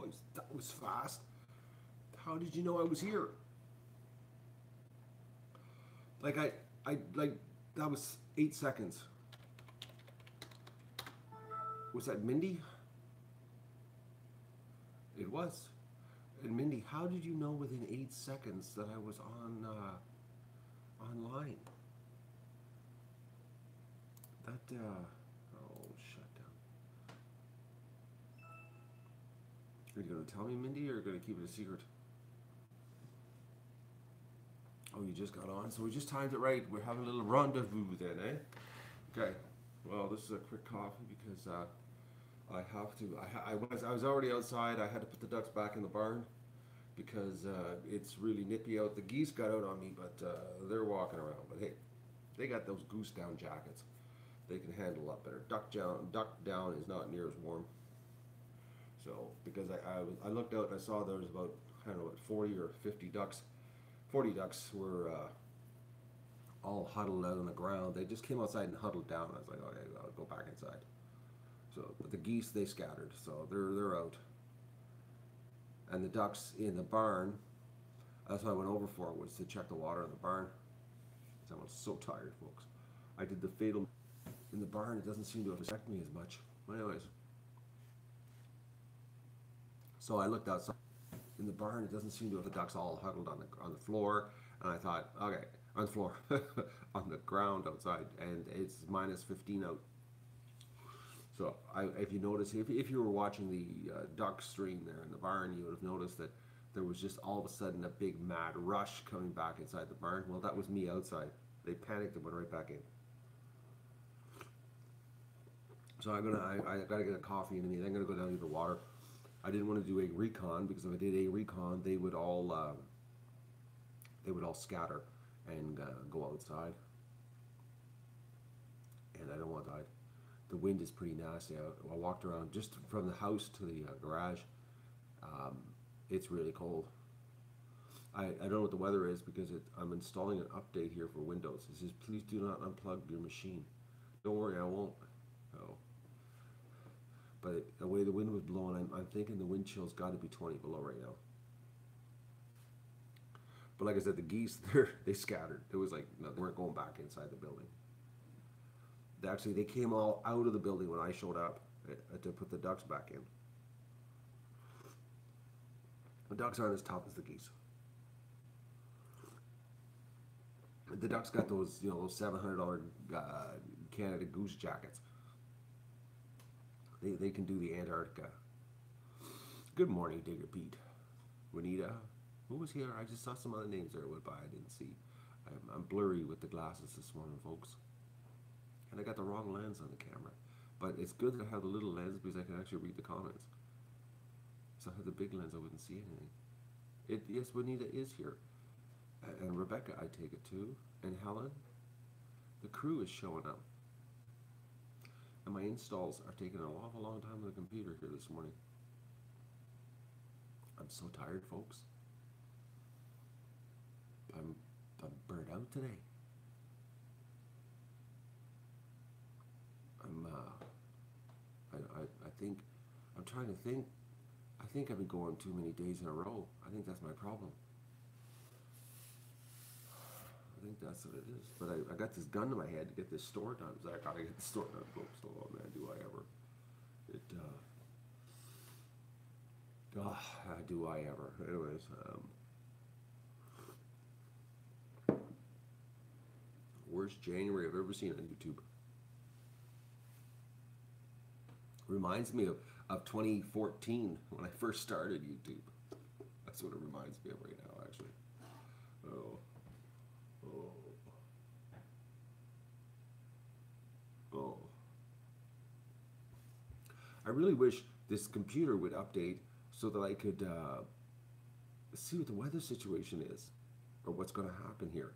boys, that was fast. How did you know I was here? Like like that was 8 seconds. Was that Mindy? It was. And Mindy, how did you know within 8 seconds that I was online? That oh, shut down. Are you gonna tell me, Mindy, or are you gonna keep it a secret? Oh, you just got on, so we just timed it right. We're having a little rendezvous then, eh? Okay. Well, this is a quick coffee because I have to. I was already outside. I had to put the ducks back in the barn because it's really nippy out. The geese got out on me, but they're walking around. But hey, they got those goose down jackets. They can handle a lot better. Duck down is not near as warm. So because I looked out and I saw there was about, I don't know, what, 40 or 50 ducks. 40 ducks were all huddled out on the ground. They just came outside and huddled down. I was like, okay, I'll go back inside. So, but the geese, they scattered, so they're out. And the ducks in the barn, that's what I went over for, was to check the water in the barn. I was so tired, folks. I did the fatal in the barn. It doesn't seem to affect me as much. Anyways, so I looked outside in the barn. It doesn't seem to have the ducks all huddled on the floor. And I thought, okay, on the floor, on the ground outside, and it's minus 15 out. So if you notice, if you were watching the duck stream there in the barn, you would have noticed that there was just all of a sudden a big mad rush coming back inside the barn. Well, that was me outside. They panicked and went right back in. So I gotta get a coffee in me. Then I'm gonna go down to the water. I didn't want to do a recon because if I did a recon, they would all scatter and go outside, and I don't want that. The wind is pretty nasty. I walked around just from the house to the garage. It's really cold. I don't know what the weather is because I'm installing an update here for Windows. It says, please do not unplug your machine. Don't worry, I won't. Oh. But the way the wind was blowing, I'm thinking the wind chill's got to be 20 below right now. But like I said, the geese, they scattered. It was like, no, they weren't going back inside the building. Actually, they came all out of the building when I showed up to put the ducks back in. The ducks aren't as tough as the geese. The ducks got those, those $700 Canada Goose jackets. They can do the Antarctica. Good morning, Digger Pete. Juanita. Who was here? I just saw some other names there went by I didn't see. I'm blurry with the glasses this morning, folks. And I got the wrong lens on the camera. But it's good that I have the little lens because I can actually read the comments. So if I had the big lens, I wouldn't see anything. Yes, Juanita is here. And Rebecca, I take it too. And Helen. The crew is showing up. And my installs are taking an awful long time on the computer here this morning. I'm so tired, folks. I'm burnt out today. I think, I'm trying to think. I think I've been going too many days in a row. I think that's my problem. I think that's what it is. But I got this gun to my head to get this store done. So I gotta get the store done, folks. Oh man, do I ever. Do I ever. Anyways, worst January I've ever seen on YouTube. Reminds me of 2014 when I first started YouTube. That's what it reminds me of right now, actually. Oh. I really wish this computer would update so that I could see what the weather situation is or what's going to happen here.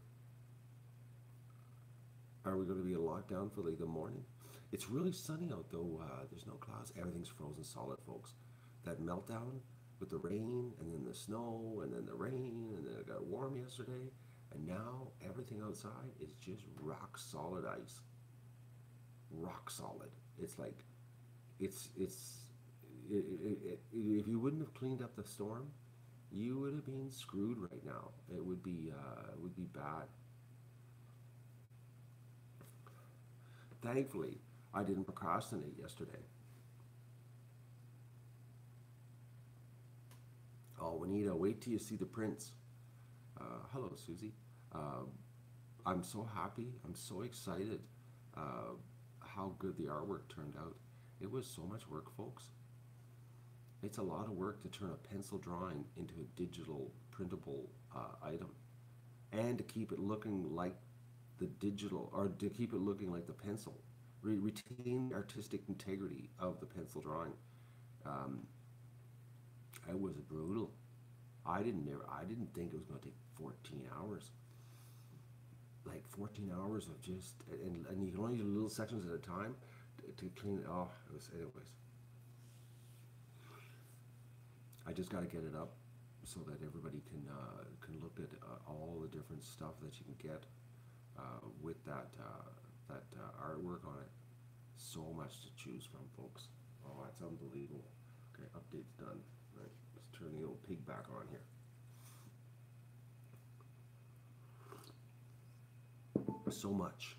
Are we going to be in lockdown for like the morning? It's really sunny out though. There's no clouds. Everything's frozen solid, folks. That meltdown with the rain and then the snow and then the rain and then it got warm yesterday. And now everything outside is just rock solid ice. Rock solid. It's like, it's if you wouldn't have cleaned up the storm, you would have been screwed right now. It would be bad. Thankfully, I didn't procrastinate yesterday. Oh, Juanita, wait till you see the prints. Hello, Susie. Uh, I'm so happy. I'm so excited how good the artwork turned out. It was so much work, folks. It's a lot of work to turn a pencil drawing into a digital printable item, and to keep it looking like the digital, or to keep it looking like the pencil. Retain the artistic integrity of the pencil drawing. Um, it was brutal. I didn't think it was going to take 14 hours. Like 14 hours of just, and you can only do little sections at a time to clean it. Oh, it was, anyways. I just got to get it up so that everybody can look at all the different stuff that you can get with that artwork on it. So much to choose from, folks. Oh, it's unbelievable. Okay, update's done. Right, let's turn the old pig back on here. So much.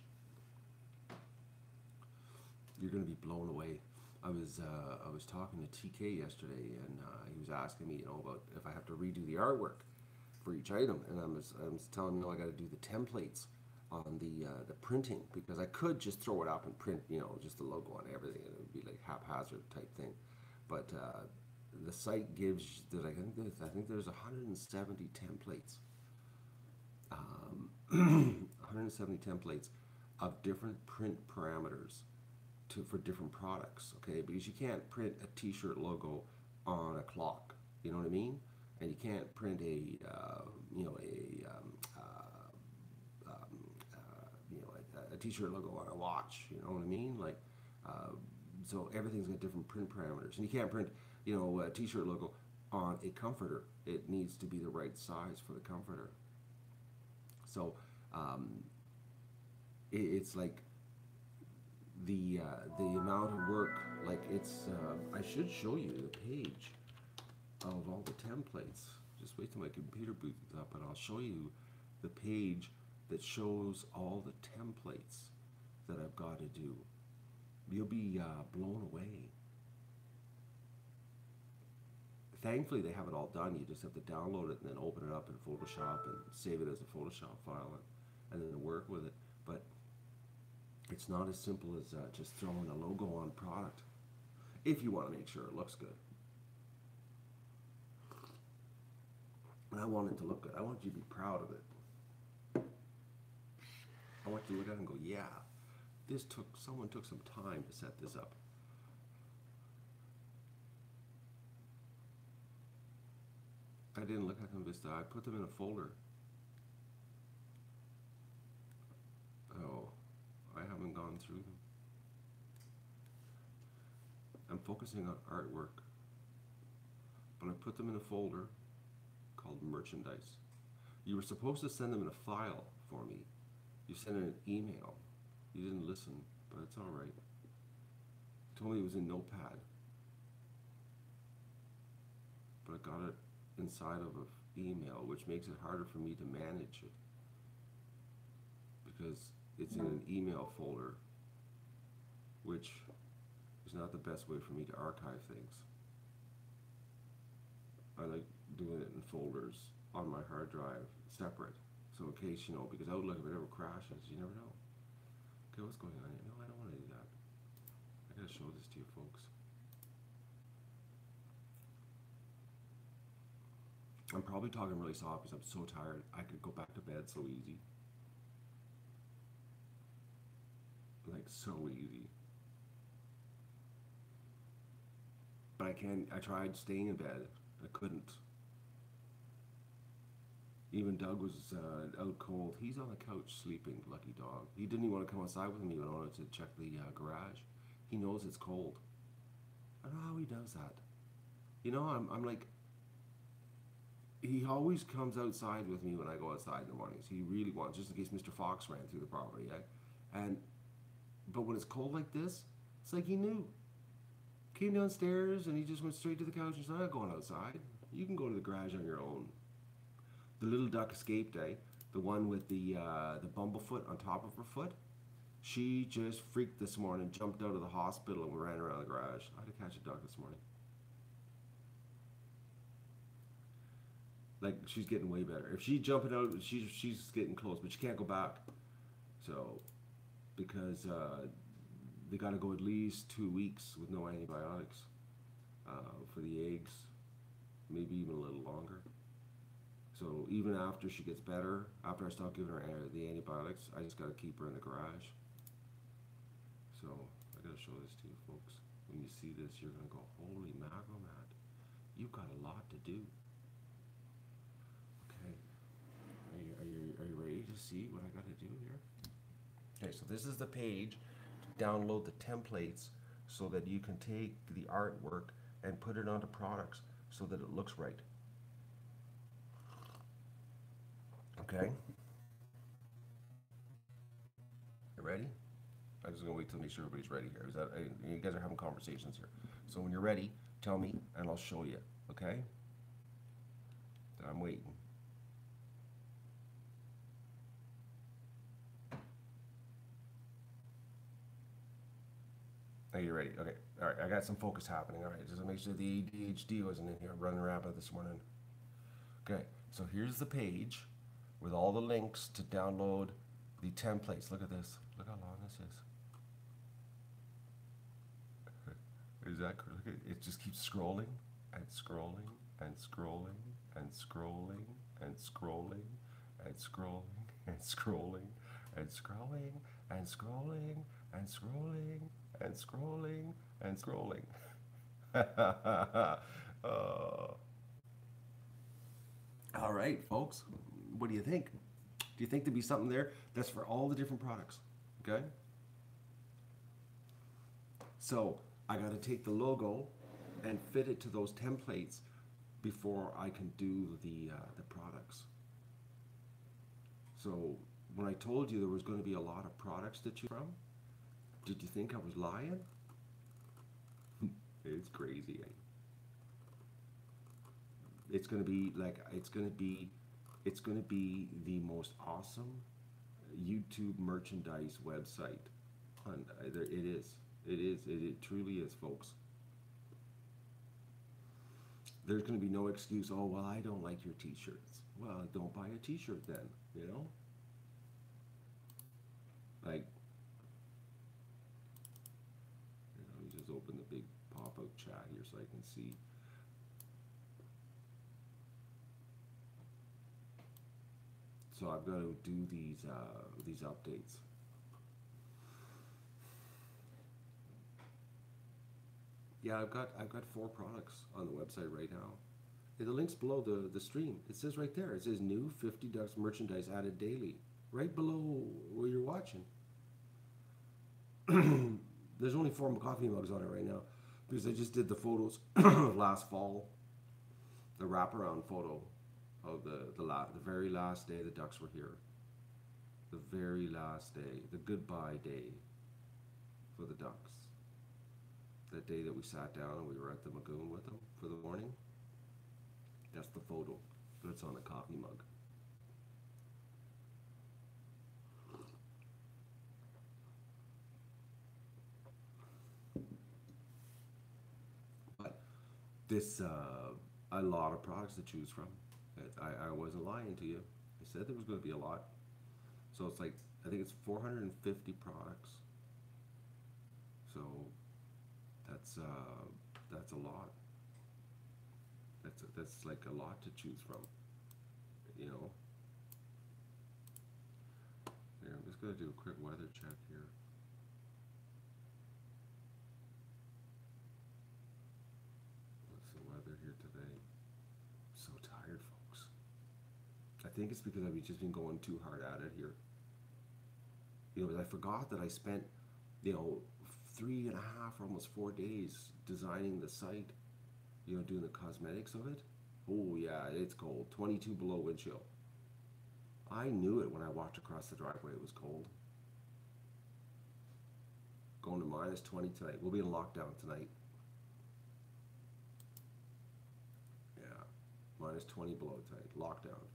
You're going to be blown away. I was talking to TK yesterday, and he was asking me, about if I have to redo the artwork for each item, and I was telling him, I got to do the templates on the printing, because I could just throw it up and print, just the logo on everything, and it would be like haphazard type thing. But the site gives that I think there's 170 templates, 170 templates of different print parameters for different products, okay? Because you can't print a T-shirt logo on a clock, you know what I mean? And you can't print a T-shirt logo on a watch, you know what I mean? Like, so everything's got different print parameters, and you can't print, a T-shirt logo on a comforter. It needs to be the right size for the comforter. So it's like the amount of work, like it's I should show you the page of all the templates. Just wait till my computer boots up, and I'll show you the page that shows all the templates that I've got to do. You'll be blown away. Thankfully, they have it all done. You just have to download it and then open it up in Photoshop and save it as a Photoshop file, and then work with it. But it's not as simple as just throwing a logo on product, if you want to make sure it looks good. And I want it to look good. I want you to be proud of it. I want you to look at it and go, yeah, someone took some time to set this up. I didn't look at them this time. I put them in a folder. Oh, I haven't gone through them. I'm focusing on artwork, but I put them in a folder called merchandise. You were supposed to send them in a file for me. You sent an email. You didn't listen, but it's all right. You told me it was in Notepad, but I got it inside of an email, which makes it harder for me to manage it, because it's in an email folder, which is not the best way for me to archive things. I like doing it in folders on my hard drive, separate, so in case, because Outlook, if it ever crashes, you never know. Okay, what's going on here? No, I don't want to do that. I gotta show this to you folks. I'm probably talking really soft because I'm so tired. I could go back to bed so easy. Like, so easy. But I tried staying in bed. I couldn't. Even Doug was out cold. He's on the couch sleeping, lucky dog. He didn't even want to come outside with me when I wanted to check the garage. He knows it's cold. I don't know how he does that. I'm like, he always comes outside with me when I go outside in the mornings. He really wants, just in case Mr. Fox ran through the property. But when it's cold like this, it's like he knew. Came downstairs and he just went straight to the couch and said, I'm not going outside. You can go to the garage on your own. The little duck escaped, eh? The one with the bumblefoot on top of her foot. She just freaked this morning, jumped out of the hospital, and we ran around the garage. I had to catch a duck this morning. Like, she's getting way better. If she's jumping out, she's getting close, but she can't go back. So, because they got to go at least 2 weeks with no antibiotics for the eggs, maybe even a little longer. So even after she gets better, after I stop giving her the antibiotics, I just got to keep her in the garage. So I got to show this to you folks. When you see this, you're going to go, holy mackerel, Matt, you've got a lot to do. Okay, are you ready to see what I got to do here? Okay, so this is the page to download the templates so that you can take the artwork and put it onto products so that it looks right. Okay. You ready? I'm just gonna wait till make sure everybody's ready here. You guys are having conversations here. So when you're ready, tell me and I'll show you. Okay? I'm waiting. Are you ready? Okay. All right. I got some focus happening. All right. Just to make sure the ADHD wasn't in here running rampant this morning. Okay. So here's the page with all the links to download the templates. Look at this. Look how long this is. Is that cool? Look at it, just keeps scrolling and scrolling and scrolling and scrolling and scrolling and scrolling and scrolling and scrolling and scrolling and scrolling and scrolling and scrolling. All right, folks. What do you think? Do you think there'd be something there that's for all the different products? Okay. So I got to take the logo and fit it to those templates before I can do the products. So when I told you there was going to be a lot of products to choose from, did you think I was lying? It's crazy. Eh? It's going to be like it's going to be the most awesome YouTube merchandise website. It truly is, folks. There's going to be no excuse, oh, well, I don't like your t-shirts. Well, don't buy a t-shirt then, you know? Like, let me just open the big pop-out chat here so I can see. So I've got to do these updates. Yeah, I've got 4 products on the website right now. The link's below the stream. It says right there. It says new 50 Ducks merchandise added daily. Right below where you're watching. There's only 4 coffee mugs on it right now because I just did the photos last fall. The wraparound photo of the very last day the ducks were here. The very last day, the goodbye day for the ducks. That day that we sat down and we were at the Lagoon with them for the morning. That's the photo. That's on a coffee mug. But this, a lot of products to choose from. I wasn't lying to you. I said there was going to be a lot. So it's like, I think it's 450 products. So that's a lot. That's like a lot to choose from, you know. Here, I'm just gonna do a quick weather check here. What's the weather here today? I'm so tired, folks. I think it's because I've just been going too hard at it here. You know, I forgot that I spent, you know, 3.5 or almost 4 days designing the site, you know, doing the cosmetics of it. Oh yeah, it's cold. 22 below wind chill. I knew it when I walked across the driveway. It was cold. Going to -20 tonight. We'll be in lockdown tonight. -20 below tonight, lockdown.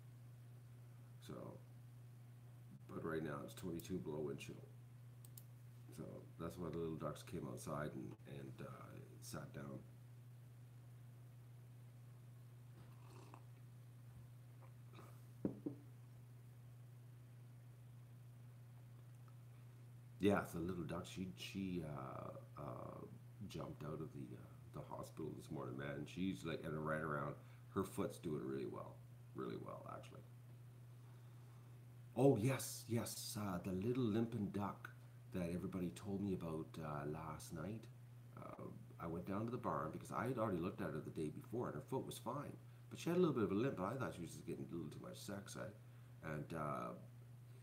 So, but right now it's 22 below wind chill. So that's why the little ducks came outside and sat down. Yeah, the little duck. She jumped out of the hospital this morning, man. She's like, and ran around. Her foot's doing really well actually. Oh yes, yes, the little limping duck that everybody told me about last night. Uh, I went down to the barn because I had already looked at her the day before, and her foot was fine, but she had a little bit of a limp. But I thought she was just getting a little too much sex, and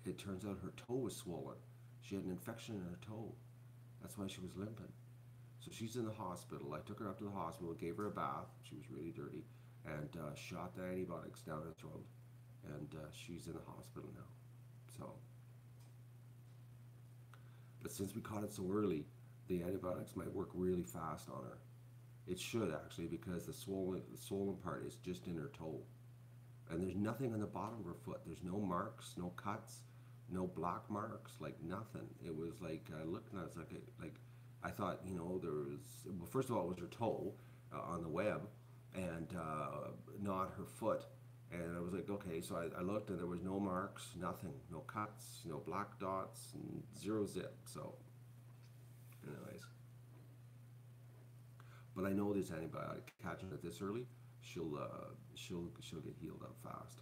it turns out her toe was swollen. She had an infection in her toe. That's why she was limping. So she's in the hospital. I took her up to the hospital, gave her a bath. She was really dirty, and shot the antibiotics down her throat. And she's in the hospital now. So, but since we caught it so early, the antibiotics might work really fast on her. It should actually, because the swollen part is just in her toe, and there's nothing on the bottom of her foot. There's no marks, no cuts, no black marks, like nothing. It was like I looked and I was like I thought, you know, there was, well, first of all, it was her toe on the web, and not her foot. And I was like, okay, so I looked and there was no marks, nothing, no cuts, no black dots, and zero zip. So, anyways, but I know this antibiotic, catching it this early, she'll get healed up fast.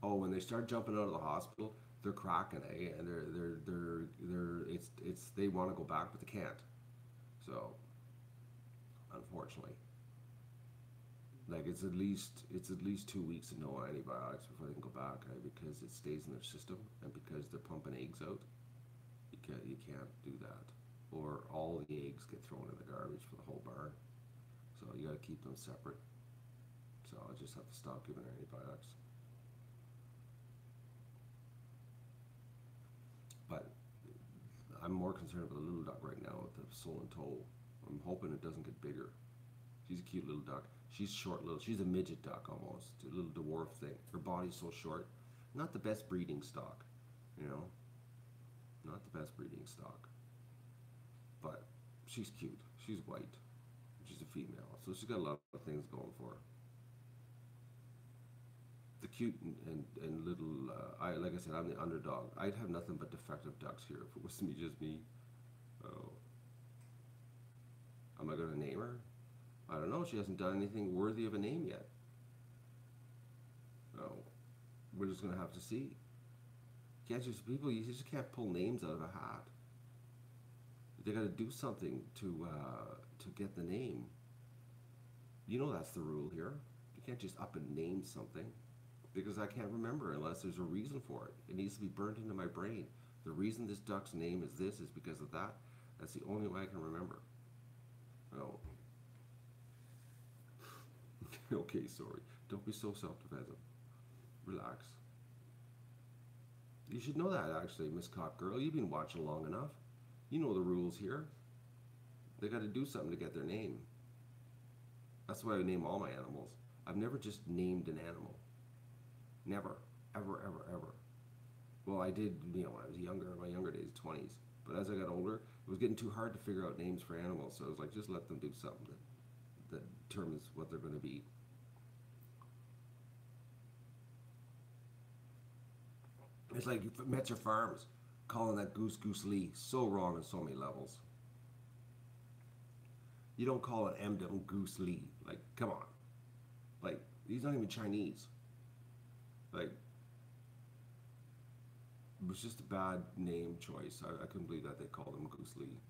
Oh, when they start jumping out of the hospital, they're cracking, eh? And it's they want to go back, but they can't. So, unfortunately, like it's at least 2 weeks of no antibiotics before they can go back, eh? Because it stays in their system, and because they're pumping eggs out, you can't do that, or all the eggs get thrown in the garbage for the whole barn. So you got to keep them separate. So I just have to stop giving her antibiotics. But I'm more concerned about the little duck right now with the swollen toe. I'm hoping it doesn't get bigger. She's a cute little duck. She's short little. She's a midget duck almost, a little dwarf thing. Her body's so short. Not the best breeding stock, you know. Not the best breeding stock. But she's cute. She's white. She's a female, so she's got a lot of things going for her. The cute and little, like I said, I'm the underdog. I'd have nothing but defective ducks here if it was me, just me. Oh, am I going to name her? I don't know. She hasn't done anything worthy of a name yet. Oh, we're just going to have to see. You just can't pull names out of a hat. They got to do something to get the name. You know that's the rule here. You can't just up and name something, because I can't remember unless there's a reason for it. It needs to be burned into my brain. The reason this duck's name is this is because of that. That's the only way I can remember. Oh. Okay, sorry. Don't be so self-defensive. Relax. You should know that, actually, Miss Cock Girl. You've been watching long enough. You know the rules here. They got to do something to get their name. That's why I name all my animals. I've never just named an animal. Never, ever, ever, ever. Well, I did, you know, when I was younger, in my younger days, 20s. But as I got older, it was getting too hard to figure out names for animals. So I was like, just let them do something that determines what they're going to be. It's like Metzer Farms calling that Goose Goose Lee. So wrong on so many levels. You don't call it M.M. Goose Lee. Like, come on. Like, he's not even Chinese. Like, it was just a bad name choice. I couldn't believe that they called him Goose Lee.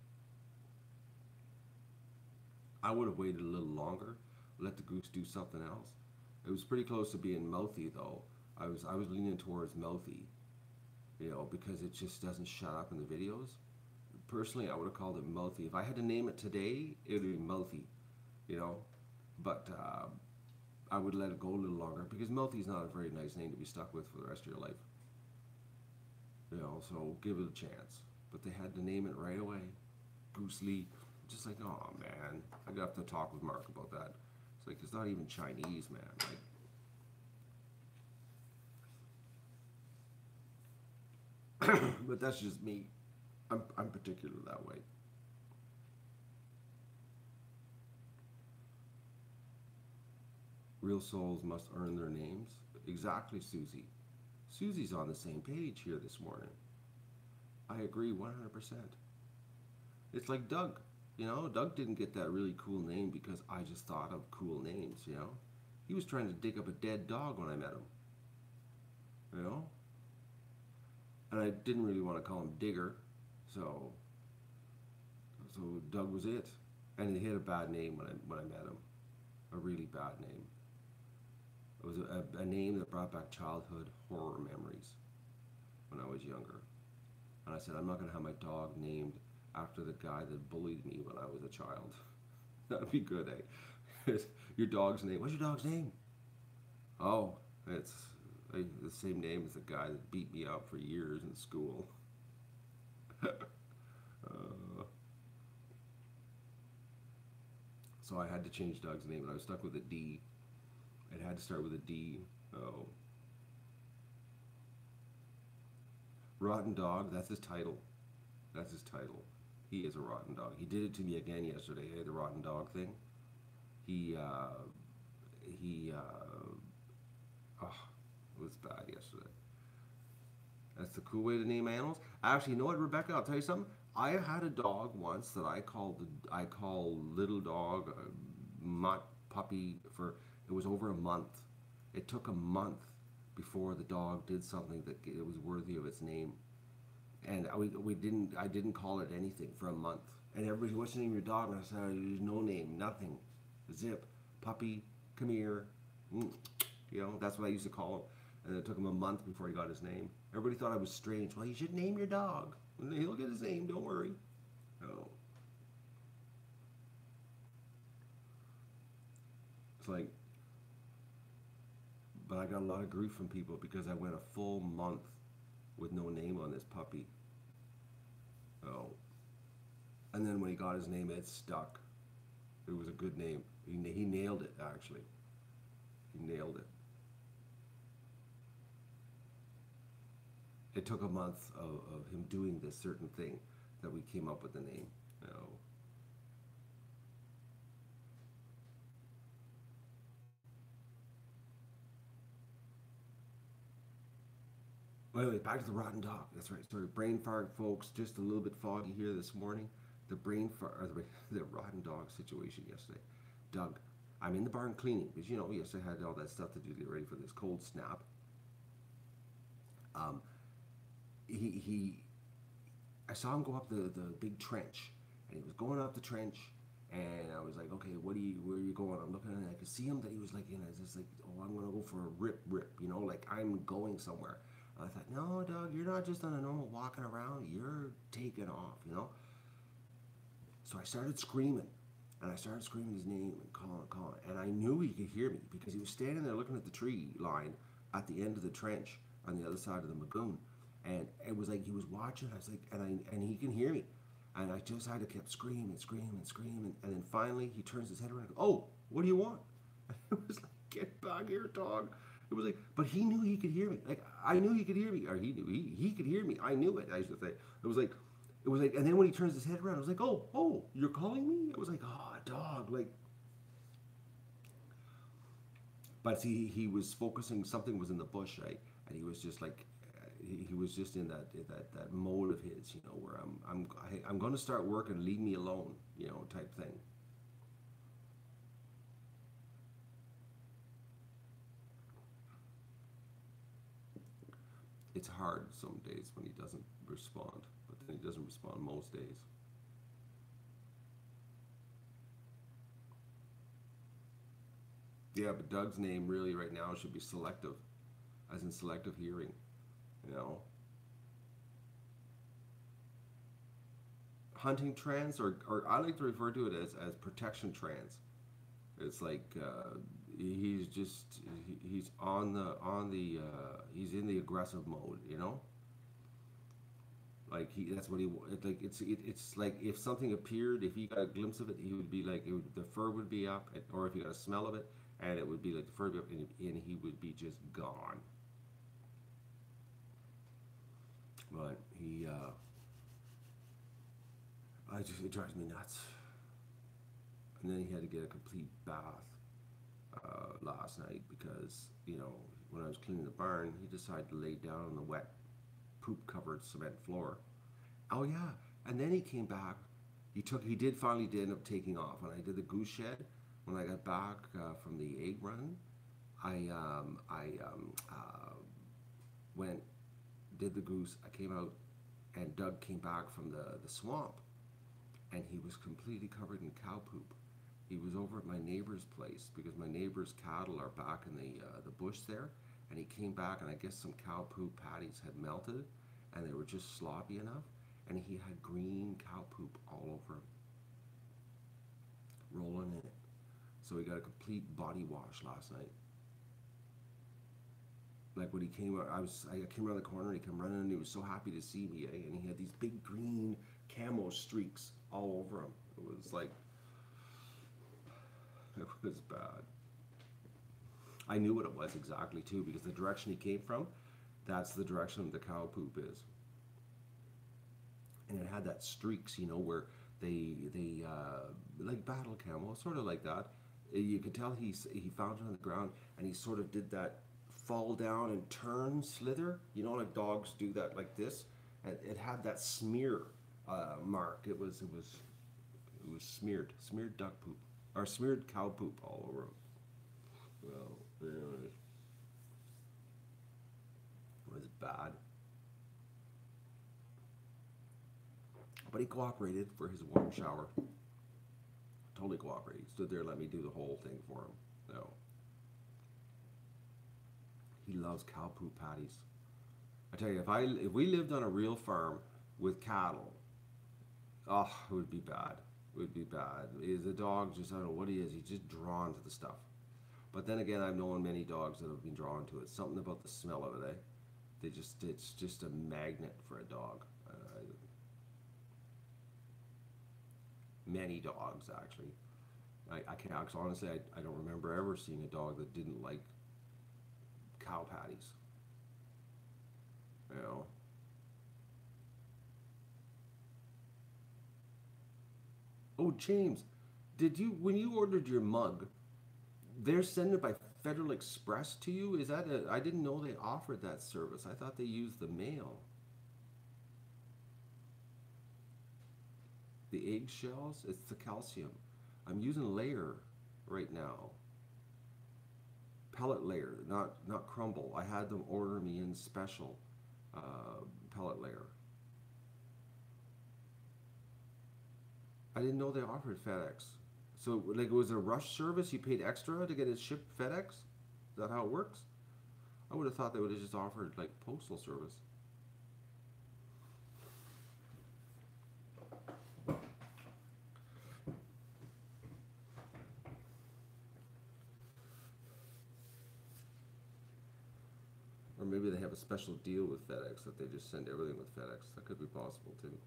I would have waited a little longer, let the goose do something else. It was pretty close to being mouthy, though. I was leaning towards mouthy, you know, because it just doesn't shut up in the videos. Personally, I would have called it mouthy. If I had to name it today, it would be mouthy, you know. But I would let it go a little longer, because mouthy is not a very nice name to be stuck with for the rest of your life. You know, so give it a chance. But they had to name it right away. Goose Lee. Just like, oh man, I got to talk with Mark about that. It's like, it's not even Chinese, man. Like, but that's just me. I'm particular that way. Real souls must earn their names. Exactly, Susie. Susie's on the same page here this morning. I agree 100%. It's like Doug. You know, Doug didn't get that really cool name because I just thought of cool names, you know? He was trying to dig up a dead dog when I met him, you know? And I didn't really want to call him Digger, so Doug was it. And he had a bad name when I met him, a really bad name. It was a name that brought back childhood horror memories when I was younger. And I said, I'm not going to have my dog named after the guy that bullied me when I was a child. That'd be good, eh? Your dog's name. What's your dog's name? Oh, it's the same name as the guy that beat me up for years in school. So I had to change Doug's name, and I was stuck with a D. It had to start with a D. Oh. Rotten Dog, that's his title. That's his title. He is a rotten dog. He did it to me again yesterday, the rotten dog thing. He oh, it was bad yesterday. That's the cool way to name animals. Actually, you know what, Rebecca? I'll tell you something. I had a dog once that I call little dog, mutt puppy for. It was over a month. It took a month before the dog did something that it was worthy of its name. And I didn't call it anything for a month. And everybody, what's the name of your dog? And I said, there's no name, nothing. Zip, puppy, come here. You know, that's what I used to call him. And it took him a month before he got his name. Everybody thought I was strange. Well, you should name your dog. He'll get his name, don't worry. Oh. It's like, but I got a lot of grief from people because I went a full month with no name on this puppy. Oh. And then when he got his name, it stuck. It was a good name. He nailed it, actually. He nailed it. It took a month of him doing this certain thing that we came up with the name. Oh. Wait, back to the rotten dog. That's right. Sorry, brain fart, folks. Just a little bit foggy here this morning. The brain fart, or the rotten dog situation yesterday. Doug, I'm in the barn cleaning because you know, yes, I had all that stuff to do to get ready for this cold snap. I saw him go up the big trench, and he was going up the trench, and I was like, okay, where are you going? I'm looking, and I could see him that he was like, you know, just like, oh, I'm gonna go for a rip, you know, like I'm going somewhere. I thought, no, Doug, you're not just on a normal walking around, you're taking off, you know? So I started screaming, and I started screaming his name and calling, and I knew he could hear me because he was standing there looking at the tree line at the end of the trench on the other side of the lagoon, and it was like he was watching. I was like, and he can hear me, and I just had to keep screaming, and then finally he turns his head around and goes, oh, what do you want? It was like, get back here, dog. It was like, but he knew he could hear me. Like I knew he could hear me, or he knew he could hear me. I knew it. I should say. It was like, and then when he turns his head around, I was like, oh, you're calling me? It was like, oh, dog, like. But see, he was focusing. Something was in the bush, right? And he was just like, he was just in that mode of his, you know, where I'm going to start working, leave me alone, you know, type thing. It's hard some days when he doesn't respond, but then he doesn't respond most days. Yeah, but Doug's name really right now should be selective, as in selective hearing, you know. Hunting trance, or I like to refer to it as protection trance. It's like he's just he's he's in the aggressive mode, you know. Like that's what he like. It's like if something appeared, if he got a glimpse of it, he would be like, the fur would be up, or if he got a smell of it, and it would be like the fur would be up, and he would be just gone. But it drives me nuts. And then he had to get a complete bath last night because when I was cleaning the barn, he decided to lay down on the wet, poop-covered cement floor. Oh yeah, and then he came back. He did finally end up taking off. When I did the goose shed, when I got back from the egg run, I went, did the goose. I came out, and Doug came back from the swamp, and he was completely covered in cow poop. He was over at my neighbor's place because my neighbor's cattle are back in the bush there, and he came back, and I guess some cow poop patties had melted, and they were just sloppy enough, and he had green cow poop all over him, rolling in it. So he got a complete body wash last night. Like when he came, I came around the corner, and he came running, and he was so happy to see me, and he had these big green camo streaks all over him. It was like, it was bad. I knew what it was exactly too, because the direction he came from, that's the direction the cow poop is. And it had that streaks, where they like battle camo, sort of like that. You could tell he found it on the ground, and he sort of did that fall down and turn slither. Like dogs do that like this. And it had that smear mark. It was smeared duck poop or smeared cow poop all over him. Well, anyways, it was bad. But he cooperated for his warm shower. Totally cooperated. He stood there and let me do the whole thing for him. No. He loves cow poop patties. I tell you, if we lived on a real farm with cattle, oh, it would be bad. It would be bad. The dog just, I don't know what he is. He's just drawn to the stuff. But then again, I've known many dogs that have been drawn to it. Something about the smell of it, eh? It's just a magnet for a dog. Many dogs, actually. I can't, honestly, I don't remember ever seeing a dog that didn't like cow patties. Oh, James, when you ordered your mug, they're sending it by Federal Express to you? I didn't know they offered that service. I thought they used the mail. The eggshells, it's the calcium. I'm using layer right now. Pellet layer, not crumble. I had them order me in special pellet layer. I didn't know they offered FedEx. So, like, it was a rush service? You paid extra to get it shipped FedEx? Is that how it works? I would have thought they would have just offered, like, postal service. Or maybe they have a special deal with FedEx that they just send everything with FedEx. That could be possible, too.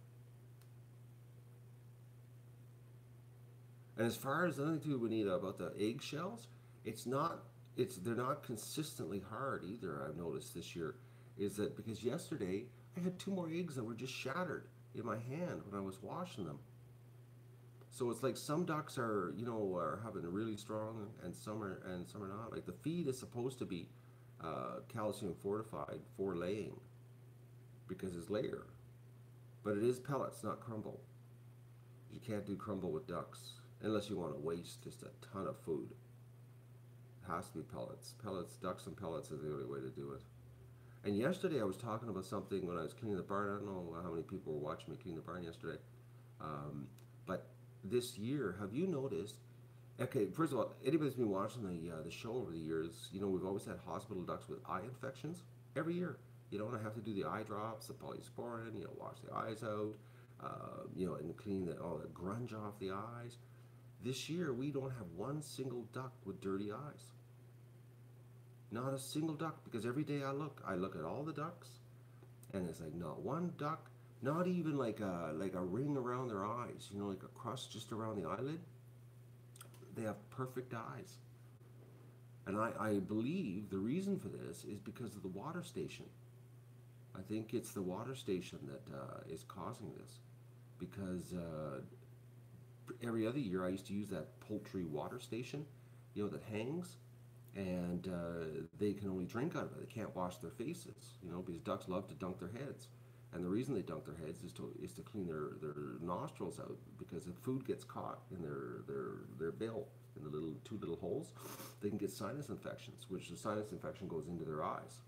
And as far as another thing too, Juanita, about the eggshells, they're not consistently hard either. I've noticed this year, is that because yesterday I had 2 more eggs that were just shattered in my hand when I was washing them. So it's like some ducks are having a really strong, and some are not. Like the feed is supposed to be calcium fortified for laying because it's layer, but it is pellets, not crumble. You can't do crumble with ducks. Unless you want to waste just a ton of food. It has to be pellets. Ducks and pellets is the only way to do it. And yesterday I was talking about something when I was cleaning the barn. I don't know how many people were watching me clean the barn yesterday. But this year, have you noticed? Okay, first of all, anybody's been watching the show over the years, we've always had hospital ducks with eye infections every year. And I have to do the eye drops, the polysporin, wash the eyes out, and clean all the grunge off the eyes. This year, we don't have one single duck with dirty eyes. Not a single duck, because every day I look at all the ducks, and it's like not one duck Not even like a ring around their eyes, you know, like a crust just around the eyelid. They have perfect eyes. And I believe the reason for this is because of the water station. I think it's the water station that is causing this. Because every other year I used to use that poultry water station, you know, that hangs, and they can only drink out of it. They can't wash their faces, you know, because ducks love to dunk their heads. And the reason they dunk their heads is to clean their nostrils out, because if food gets caught in their bill, in the little two little holes, they can get sinus infections, which the sinus infection goes into their eyes.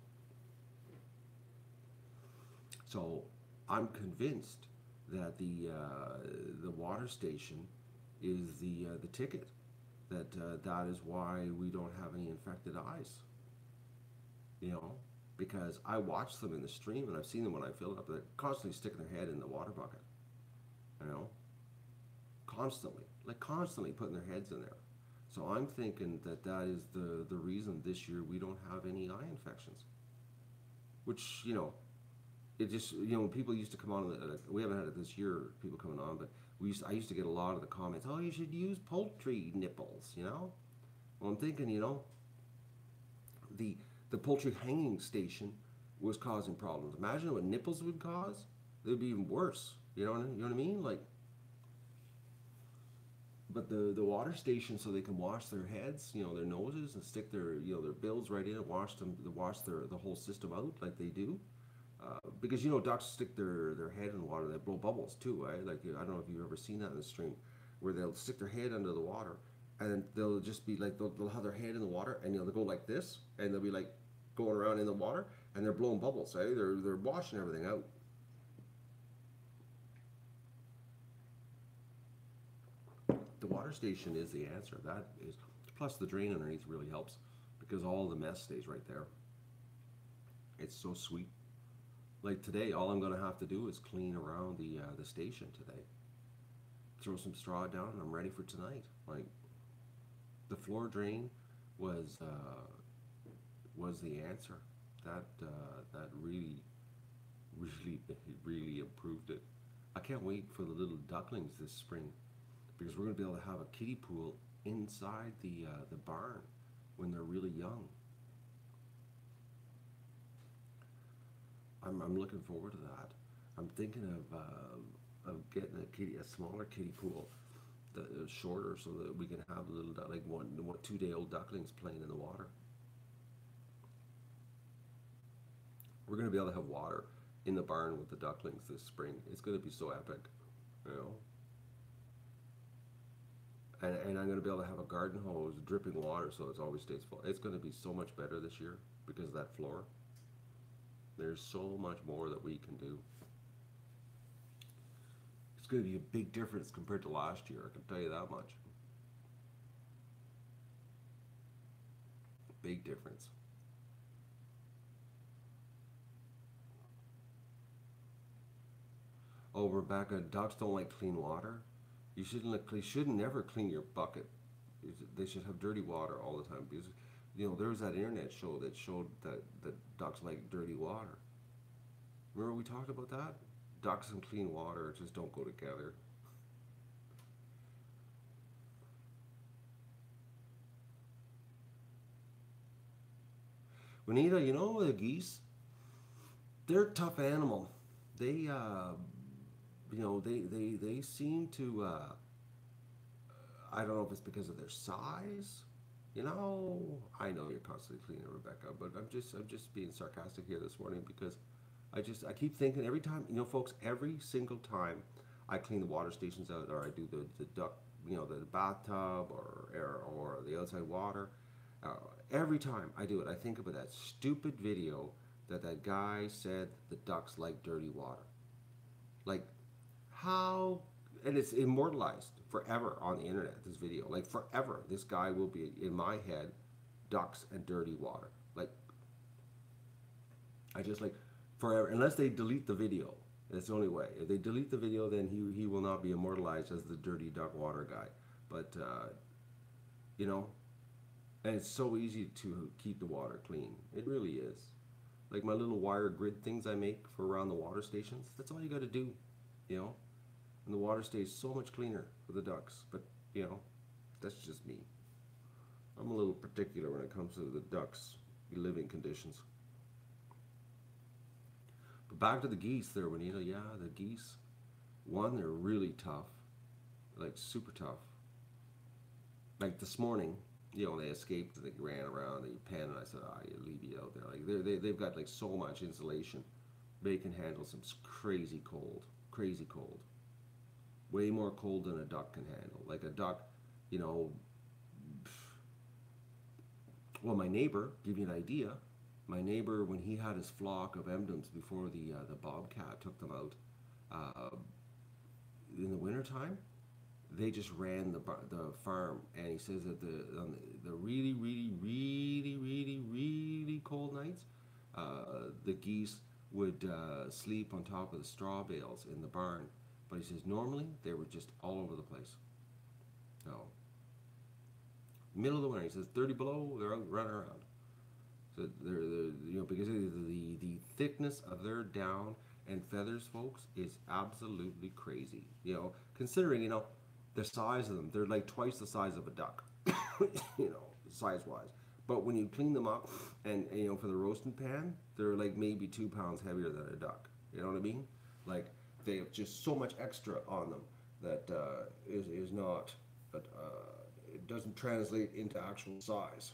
So I'm convinced that the water station is the ticket. That is why we don't have any infected eyes. You know, because I watch them in the stream and I've seen them when I fill it up. They're constantly sticking their head in the water bucket. You know, constantly, like constantly putting their heads in there. So I'm thinking that that is the reason this year we don't have any eye infections. Which, you know, it just, you know, when people used to come on, we haven't had it this year, people coming on, but I used to get a lot of the comments, oh, you should use poultry nipples, you know. Well, I'm thinking, you know, the the poultry hanging station was causing problems. Imagine what nipples would cause. It would be even worse. You know what I mean? Like, but the water station, so they can wash their heads, you know, their noses, and stick their, you know, their bills right in and wash the whole system out like they do. Because, you know, ducks stick their head in the water. They blow bubbles too, right? Like, I don't know if you've ever seen that in the stream, where they'll stick their head under the water, and then they'll just be like, they'll have their head in the water, and, you know, they'll go like this, and they'll be like going around in the water, and they're blowing bubbles, right? They're washing everything out. The water station is the answer. That is, plus the drain underneath really helps, because all the mess stays right there. It's so sweet. Like today, all I'm gonna have to do is clean around the station today. Throw some straw down, and I'm ready for tonight. Like, the floor drain was was the answer. That really really improved it. I can't wait for the little ducklings this spring, because we're gonna be able to have a kiddie pool inside the barn when they're really young. I'm looking forward to that. I'm thinking of getting a smaller kiddie pool, that is shorter, so that we can have little like 2 day old ducklings playing in the water. We're gonna be able to have water in the barn with the ducklings this spring. It's gonna be so epic, you know. And I'm gonna be able to have a garden hose dripping water so it always stays full. It's gonna be so much better this year because of that floor. There's so much more that we can do. It's going to be a big difference compared to last year, I can tell you that much. Big difference. Oh, Rebecca, ducks don't like clean water. You shouldn't never clean your bucket. They should have dirty water all the time, because, you know, there was that internet show that showed that ducks like dirty water. Remember we talked about that? Ducks and clean water just don't go together. Juanita, you know the geese, they're a tough animal. They, you know, they seem to, I don't know if it's because of their size. You know, I know you're constantly cleaning, Rebecca, but I'm just being sarcastic here this morning, because I keep thinking every time, you know, folks, every single time I clean the water stations out, or I do the duck, you know, the bathtub, or the outside water, uh, every time I do it, I think about that stupid video that guy said the ducks like dirty water. Like, how, and it's immortalized forever on the internet, this video. Like, forever, this guy will be in my head, ducks and dirty water. Like, I just like, forever, unless they delete the video. That's the only way. If they delete the video, then he will not be immortalized as the dirty duck water guy. But, you know, and it's so easy to keep the water clean. It really is. like my little wire grid things I make for around the water stations. That's all you got to do, you know. And the water stays so much cleaner for the ducks. But you know, that's just me. I'm a little particular when it comes to the ducks' living conditions. But back to the geese there, Juanita. Yeah, the geese. One, they're really tough, like super tough. Like this morning, you know, they escaped and they ran around the pen, and I said, "Ah, you leave you out there." Like they've got like so much insulation, they can handle some crazy cold, crazy cold. Way more cold than a duck can handle. Like a duck, you know. Well, my neighbor, give you an idea. My neighbor, when he had his flock of Emdens before the bobcat took them out, uh, in the wintertime, they just ran the farm, and he says that on the really really really really really cold nights, the geese would sleep on top of the straw bales in the barn, but he says normally they were just all over the place. No, middle of the winter, he says 30 below, they're out running around. So they're you know, because of the thickness of their down and feathers, folks, is absolutely crazy. You know, considering, you know, the size of them, they're like twice the size of a duck, you know, size wise. But when you clean them up, and you know, for the roasting pan, they're like maybe 2 pounds heavier than a duck. You know what I mean? Like they have just so much extra on them that is not, but it doesn't translate into actual size.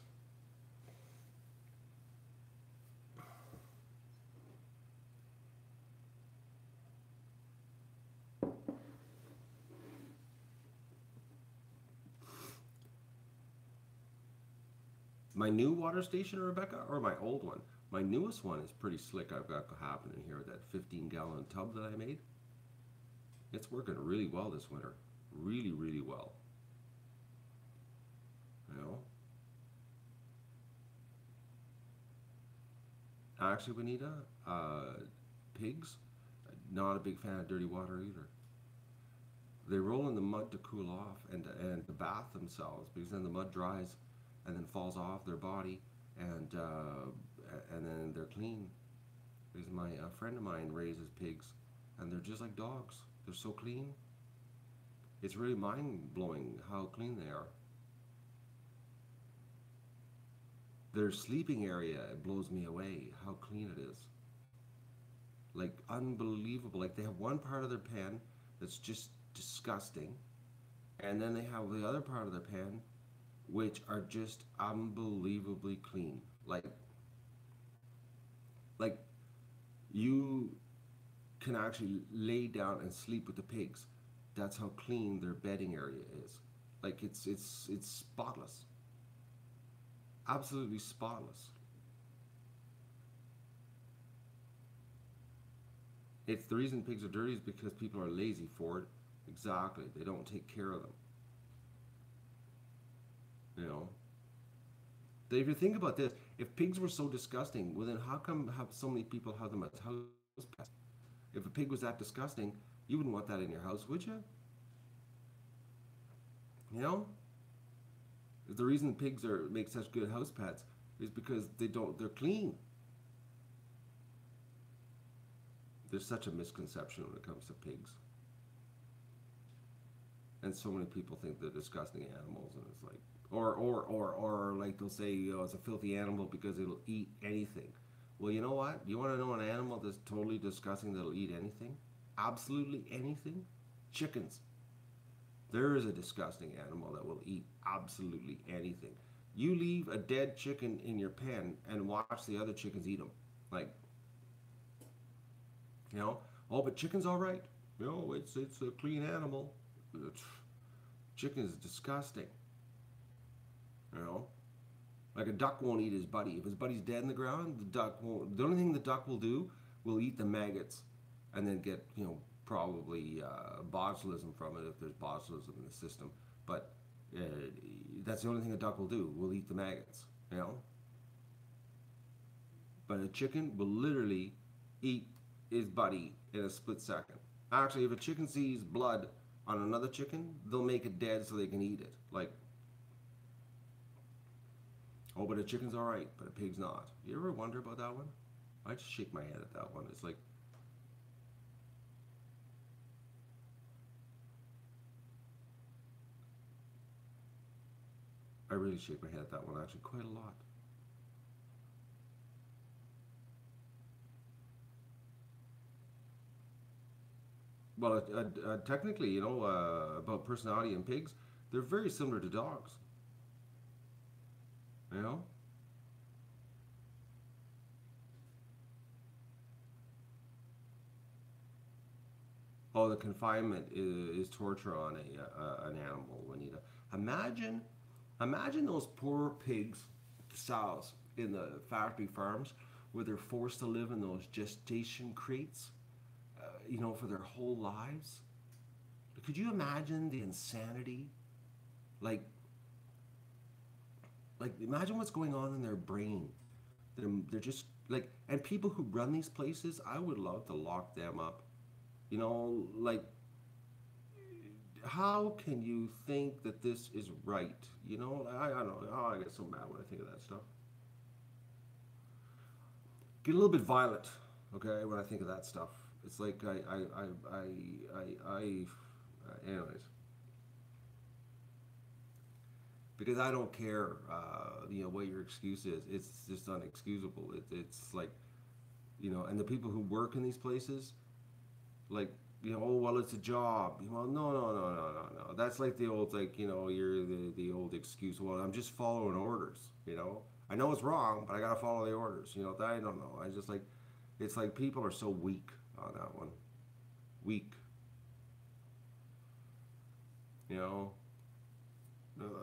My new water station, Rebecca, or my old one? My newest one is pretty slick. I've got happening here with that 15-gallon tub that I made. It's working really well this winter. Really, really well. You know? Actually, Bonita, pigs, not a big fan of dirty water either. They roll in the mud to cool off and to bath themselves, because then the mud dries and then falls off their body, and then they're clean. Because my a friend of mine raises pigs, and they're just like dogs. They're so clean. It's really mind blowing how clean they are. Their sleeping area, it blows me away how clean it is. Like unbelievable. Like they have one part of their pen that's just disgusting, and then they have the other part of their pen which are just unbelievably clean. Like you can actually lay down and sleep with the pigs. That's how clean their bedding area is. Like it's spotless, absolutely spotless. It's the reason pigs are dirty is because people are lazy for it. Exactly, they don't take care of them. You know. If you think about this, if pigs were so disgusting, well then how come have so many people have them as house pets? If a pig was that disgusting, you wouldn't want that in your house, would you? You know? The reason pigs are make such good house pets is because they're clean. There's such a misconception when it comes to pigs. And so many people think they're disgusting animals, and it's like, or like they'll say, you know, it's a filthy animal because it'll eat anything. Well, you know what? You want to know an animal that's totally disgusting that'll eat anything? Absolutely anything? Chickens. There is a disgusting animal that will eat absolutely anything. You leave a dead chicken in your pen and watch the other chickens eat them. Like, you know, oh, but chicken's all right. You know, it's a clean animal. Chicken is disgusting. You know, like a duck won't eat his buddy. If his buddy's dead in the ground, the duck won't. The only thing the duck will do will eat the maggots, and then get, you know, probably botulism from it if there's botulism in the system. But uh, that's the only thing a duck will do. Will eat the maggots. You know. But a chicken will literally eat his buddy in a split second. Actually, if a chicken sees blood on another chicken, they'll make it dead so they can eat it. Like, oh, but a chicken's all right, but a pig's not. You ever wonder about that one? I just shake my head at that one. It's like, I really shake my head at that one actually quite a lot. Well, technically, you know, about personality in pigs, they're very similar to dogs. You know, oh, the confinement is torture on an animal when you imagine imagine those poor pigs, sows in the factory farms where they're forced to live in those gestation crates, you know, for their whole lives. Could you imagine the insanity? Like, imagine what's going on in their brain. They're just like, and people who run these places, I would love to lock them up. You know, like, how can you think that this is right? You know, I don't know. Oh, I get so mad when I think of that stuff. Get a little bit violent, okay, when I think of that stuff. It's like anyways, because I don't care, you know, what your excuse is. It's just unexcusable. It's like, you know, and the people who work in these places, like, you know, oh well, it's a job. Well, no, no, no, no, no, no. That's like the old, like, you know, you're the old excuse. Well, I'm just following orders. You know, I know it's wrong, but I gotta follow the orders. You know, I don't know. I just like, it's like people are so weak on that one. Weak. You know,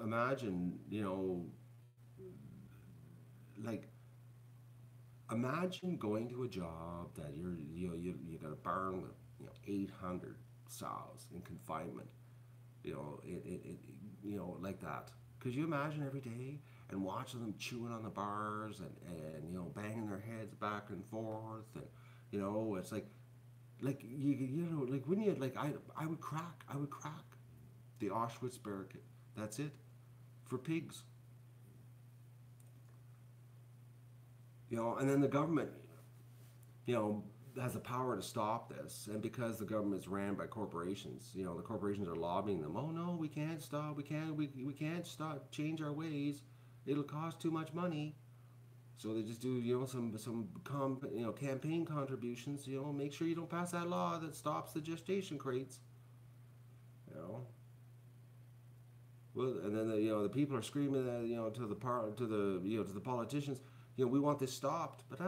imagine, you know, like, imagine going to a job that you got a barn with, you know, 800 sows in confinement, you know, you know, like that. Could you imagine every day and watching them chewing on the bars and you know, banging their heads back and forth, and you know, it's like you know, like when you like I would crack the Auschwitz barricade. That's it for pigs, you know, and then the government, you know, has the power to stop this. And because the government is ran by corporations, you know, the corporations are lobbying them. Oh no, we can't stop. We can't stop. Change our ways. It'll cost too much money. So they just do, you know, you know, campaign contributions. You know, make sure you don't pass that law that stops the gestation crates. You know, well, and then you know, the people are screaming that, you know, to the politicians, you know, we want this stopped, but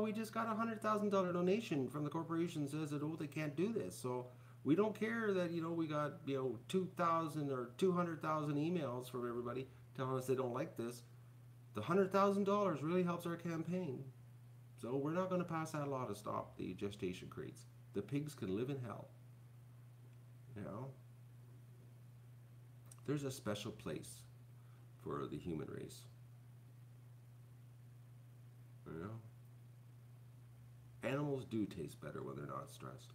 we just got $100,000 donation from the corporation says that, oh, they can't do this, so we don't care that, you know, we got, you know, 2,000 or 200,000 emails from everybody telling us they don't like this. The $100,000 really helps our campaign, so we're not going to pass that law to stop the gestation crates. The pigs can live in hell. You know, there's a special place for the human race. You know, animals do taste better when they're not stressed.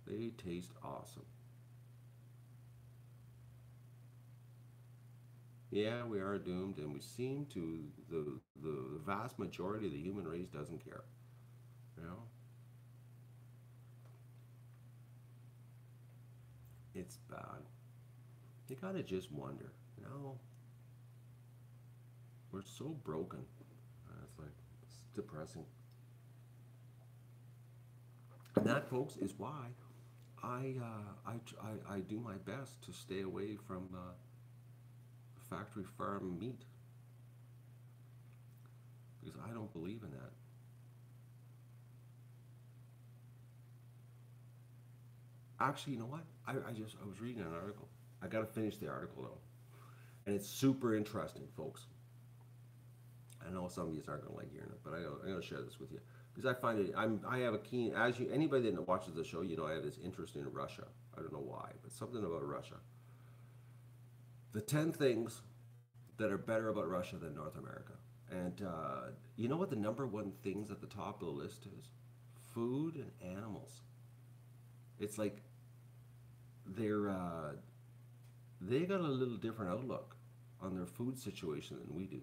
They taste awesome. Yeah, we are doomed, and we seem to the vast majority of the human race doesn't care. You know, it's bad. You gotta just wonder. You know, we're so broken. It's like, it's depressing. And that, folks, is why I do my best to stay away from factory farm meat, because I don't believe in that. Actually, you know what? I was reading an article. I got to finish the article though, and it's super interesting, folks. I know some of you aren't going to like hearing it, but I'm going to share this with you because I find it. I have a keen, as you anybody that watches the show, you know, I have this interest in Russia. I don't know why, but something about Russia. The 10 things that are better about Russia than North America, and you know what the number one things at the top of the list is? Food and animals. It's like they're they got a little different outlook on their food situation than we do.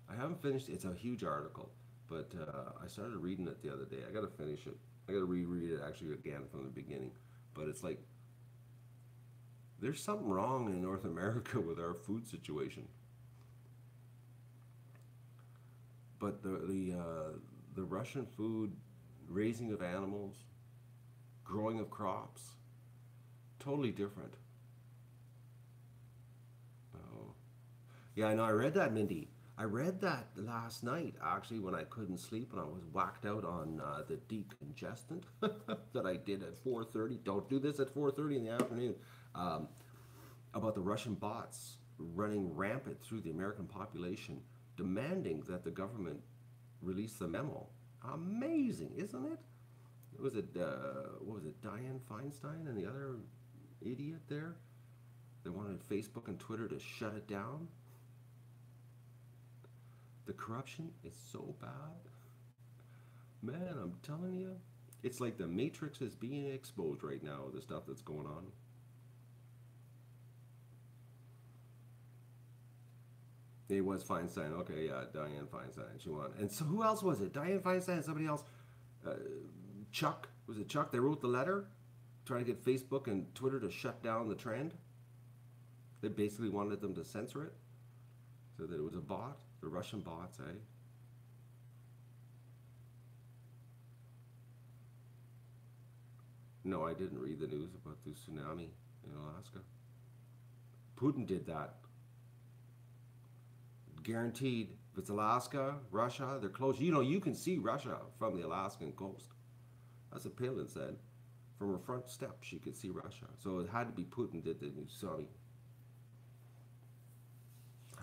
I haven't finished. It's a huge article, but I started reading it the other day. I got to finish it. I got to reread it actually again from the beginning. But it's like there's something wrong in North America with our food situation. But the Russian food, raising of animals, growing of crops, totally different. Oh, yeah, I know. I read that, Mindy. I read that last night actually when I couldn't sleep and I was whacked out on the decongestant that I did at 4:30. Don't do this at 4:30 in the afternoon. Um, about the Russian bots running rampant through the American population, demanding that the government release the memo. Amazing, isn't it? Was it what was it, Dianne Feinstein and the other idiot there? They wanted Facebook and Twitter to shut it down. The corruption is so bad. Man, I'm telling you, it's like the Matrix is being exposed right now, the stuff that's going on. It was Feinstein. Okay, yeah, Dianne Feinstein. She won. And so who else was it? Dianne Feinstein and somebody else. Uh, Chuck. Was it Chuck? They wrote the letter trying to get Facebook and Twitter to shut down the trend. They basically wanted them to censor it so that it was a bot. The Russian bots, eh? No, I didn't read the news about the tsunami in Alaska. Putin did that. Guaranteed. If it's Alaska, Russia, they're close. You know, you can see Russia from the Alaskan coast. That's what Palin said. From her front step, she could see Russia. So it had to be Putin did the tsunami.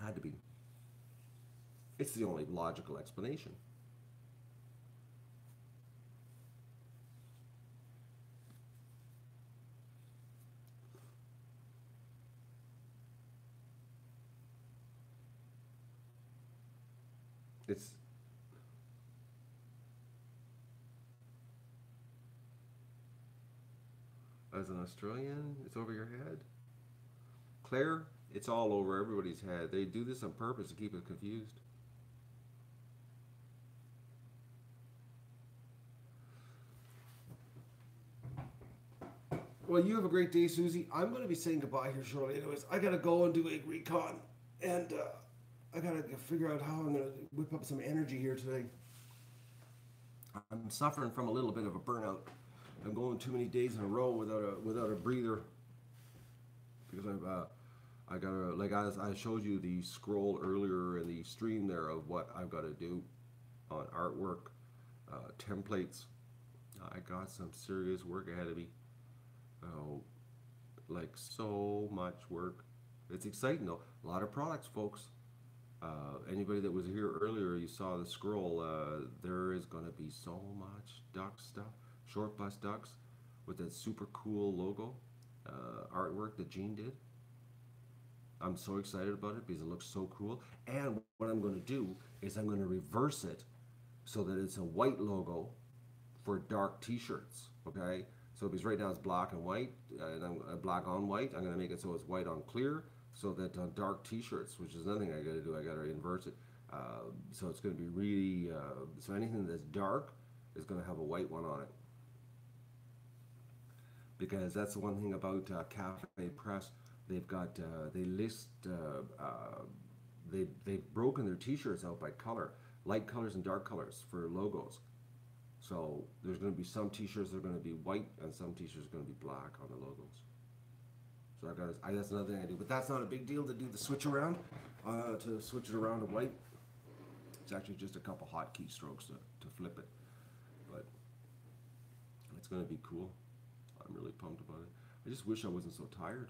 Had to be. It's the only logical explanation. It's as an Australian, it's over your head. Claire, it's all over everybody's head. They do this on purpose to keep us confused. Well, you have a great day, Susie. I'm going to be saying goodbye here shortly. Anyways, I got to go and do a recon, and I got to figure out how I'm going to whip up some energy here today. I'm suffering from a little bit of a burnout. I'm going too many days in a row without a breather because I gotta, like as I showed you the scroll earlier in the stream there of what I've got to do on artwork, templates. I got some serious work ahead of me. Oh, like so much work. It's exciting though. A lot of products, folks. Anybody that was here earlier, you saw the scroll. There is going to be so much duck stuff, short bus ducks, with that super cool logo, artwork that Gene did. I'm so excited about it because it looks so cool. And what I'm going to do is I'm going to reverse it so that it's a white logo for dark T-shirts. Okay, so because right now it's black and white, and I'm black on white. I'm going to make it so it's white on clear, so that on dark T-shirts, which is another thing I got to do. I got to invert it. So it's going to be really. So anything that's dark is going to have a white one on it. Because that's the one thing about Cafe Press. They've got they list they've broken their T-shirts out by color, light colors and dark colors for logos. So there's going to be some T-shirts that are going to be white and some T-shirts are going to be black on the logos. So that's another thing I do, but that's not a big deal to do the switch around, to switch it around to white. It's actually just a couple hot keystrokes to flip it, but it's going to be cool. I'm really pumped about it. I just wish I wasn't so tired.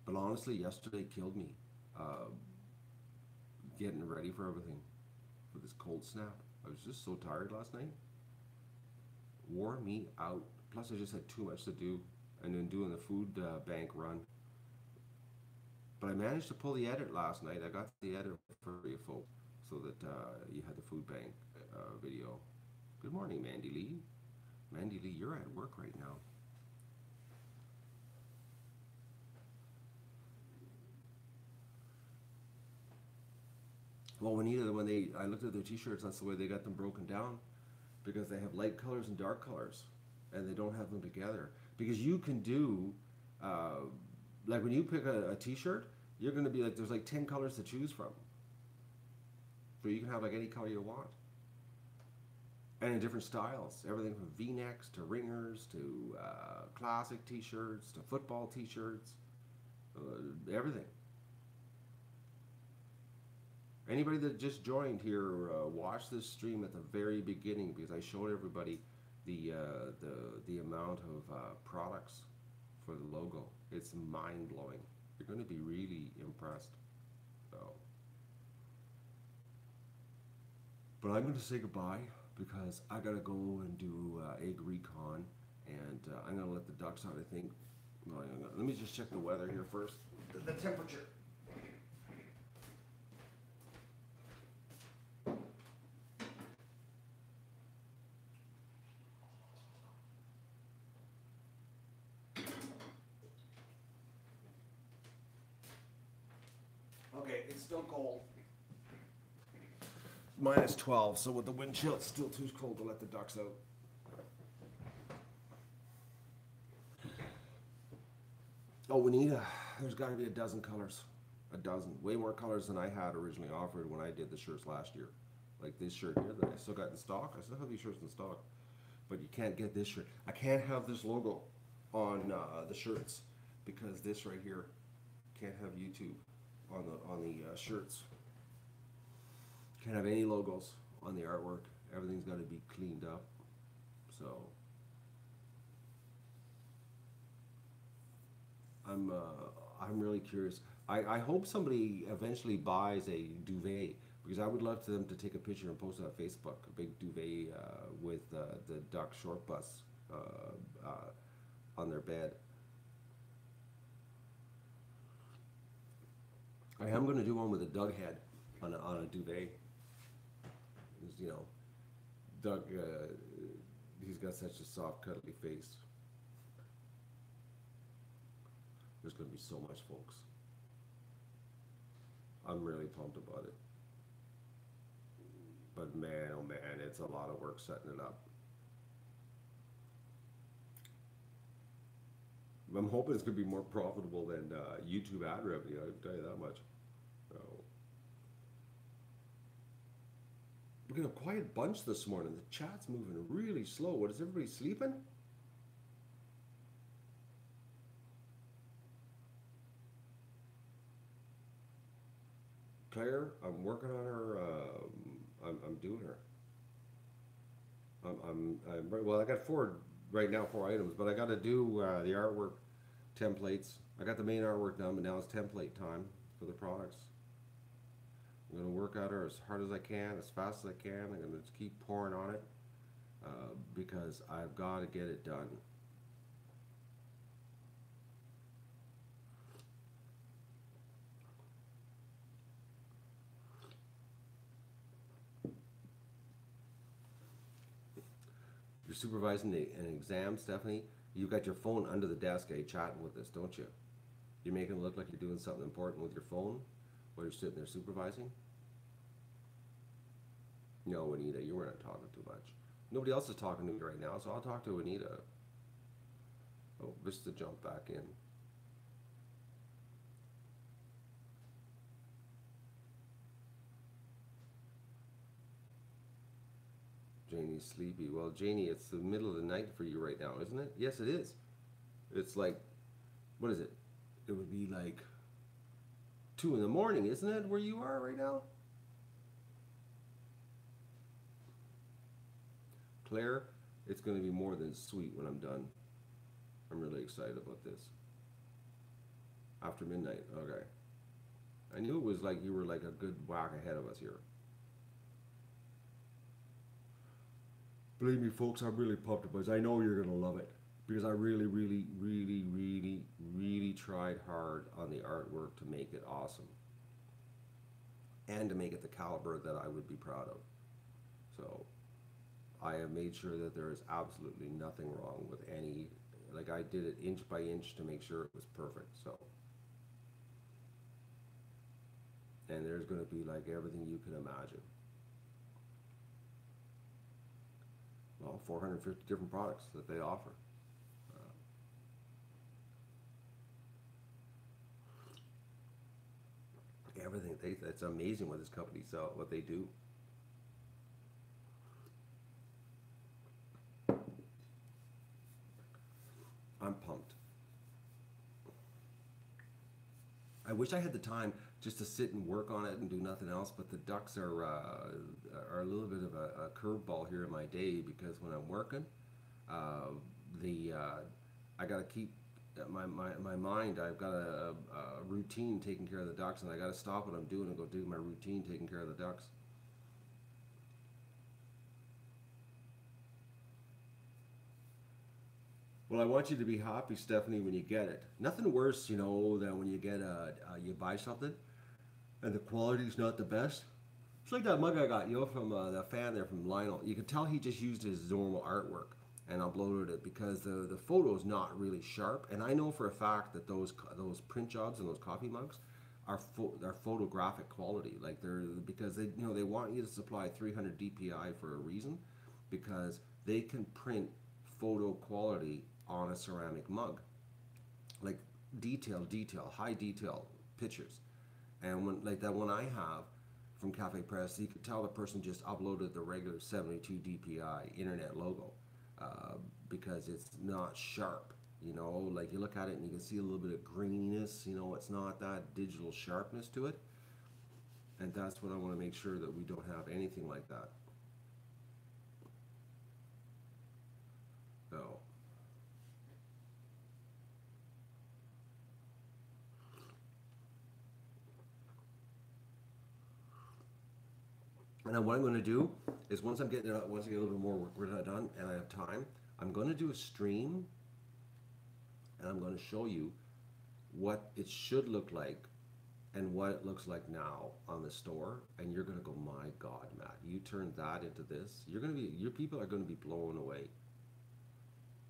But honestly, yesterday killed me. Getting ready for everything, for this cold snap. I was just so tired last night. Wore me out. Plus, I just had too much to do, and then doing the food bank run. But I managed to pull the edit last night. I got the edit for you folks, so that you had the food bank video. Good morning, Mandy Lee. Mandy Lee, you're at work right now. Well, I looked at their t-shirts, that's the way they got them broken down, because they have light colors and dark colors, and they don't have them together. Because you can do, uh, like when you pick a t-shirt, you're going to be like, there's like 10 colors to choose from. So you can have like any color you want. And in different styles, everything from V-necks to ringers to classic t-shirts to football t-shirts, everything. Anybody that just joined here, watch this stream at the very beginning because I showed everybody the amount of products for the logo. It's mind blowing. You're going to be really impressed. So, but I'm going to say goodbye because I got to go and do egg recon, and I'm going to let the ducks out. I think. Well, let me just check the weather here first. The temperature. Okay, it's still cold. Minus 12, so with the wind chill, it's still too cold to let the ducks out. Oh, we need there's got to be a dozen colors. A dozen. Way more colors than I had originally offered when I did the shirts last year. Like this shirt here that I still got in stock. I still have these shirts in stock. But you can't get this shirt. I can't have this logo on the shirts because this right here can't have YouTube on the shirts. Can't have any logos on the artwork. Everything's got to be cleaned up. So I'm really curious. I hope somebody eventually buys a duvet because I would love for them to take a picture and post it on Facebook. A big duvet with the duck short bus on their bed. I am going to do one with a Doug head on a duvet. You know, Doug, he's got such a soft, cuddly face. There's going to be so much, folks. I'm really pumped about it. But man, oh man, it's a lot of work setting it up. I'm hoping it's going to be more profitable than YouTube ad revenue, I can tell you that much. So, we got a quiet bunch this morning. The chat's moving really slow. What, is everybody sleeping? Claire, I'm working on her. I'm doing her. Well, I got four right now, 4 items, but I got to do the artwork templates. I got the main artwork done, but now it's template time for the products. I'm going to work at her as hard as I can, as fast as I can. I'm going to just keep pouring on it because I've got to get it done. You're supervising an exam, Stephanie. You've got your phone under the desk, chatting with us, don't you? You're making it look like you're doing something important with your phone while you're sitting there supervising. No, Anita, you weren't talking too much. Nobody else is talking to me right now, so I'll talk to Anita. Oh, Vista jumped back in. Janie's sleepy. Well, Janie, it's the middle of the night for you right now, isn't it? Yes, it is. It's like, what is it? It would be like 2 in the morning, isn't it, where you are right now? Claire, it's going to be more than sweet when I'm done. I'm really excited about this. After midnight, okay. I knew it was like you were like a good whack ahead of us here. Believe me, folks, I'm really pumped about this. I know you're going to love it because I really, really, really, really, really tried hard on the artwork to make it awesome and to make it the caliber that I would be proud of. So I have made sure that there is absolutely nothing wrong with any, like I did it inch by inch to make sure it was perfect. So, and there's going to be like everything you can imagine. Well, 450 different products that they offer. Everything it's amazing what this company sell, what they do. I'm pumped. I wish I had the time just to sit and work on it and do nothing else, but the ducks are a little bit of a curveball here in my day, because when I'm working, uh, the I got to keep my mind. I've got a routine taking care of the ducks, and I got to stop what I'm doing and go do my routine taking care of the ducks. Well, I want you to be happy, Stephanie, when you get it. Nothing worse, than when you get you buy something and the quality's not the best. It's like that mug I got, from that fan there from Lionel. You can tell he just used his normal artwork and uploaded it, because the photo is not really sharp. And I know for a fact that those print jobs and those coffee mugs are photographic quality. Like because they want you to supply 300 DPI for a reason, because they can print photo quality on a ceramic mug, like high detail pictures. And when like that one I have from Cafe Press, you could tell the person just uploaded the regular 72 DPI internet logo, because it's not sharp. Like you look at it and you can see a little bit of graininess. It's not that digital sharpness to it, and that's what I want to make sure that we don't have anything like that. So. And then what I'm going to do is once I get a little bit more work done and I have time, I'm going to do a stream, and I'm going to show you what it should look like and what it looks like now on the store. And you're going to go, my God, Matt, you turned that into this. Your people are going to be blown away.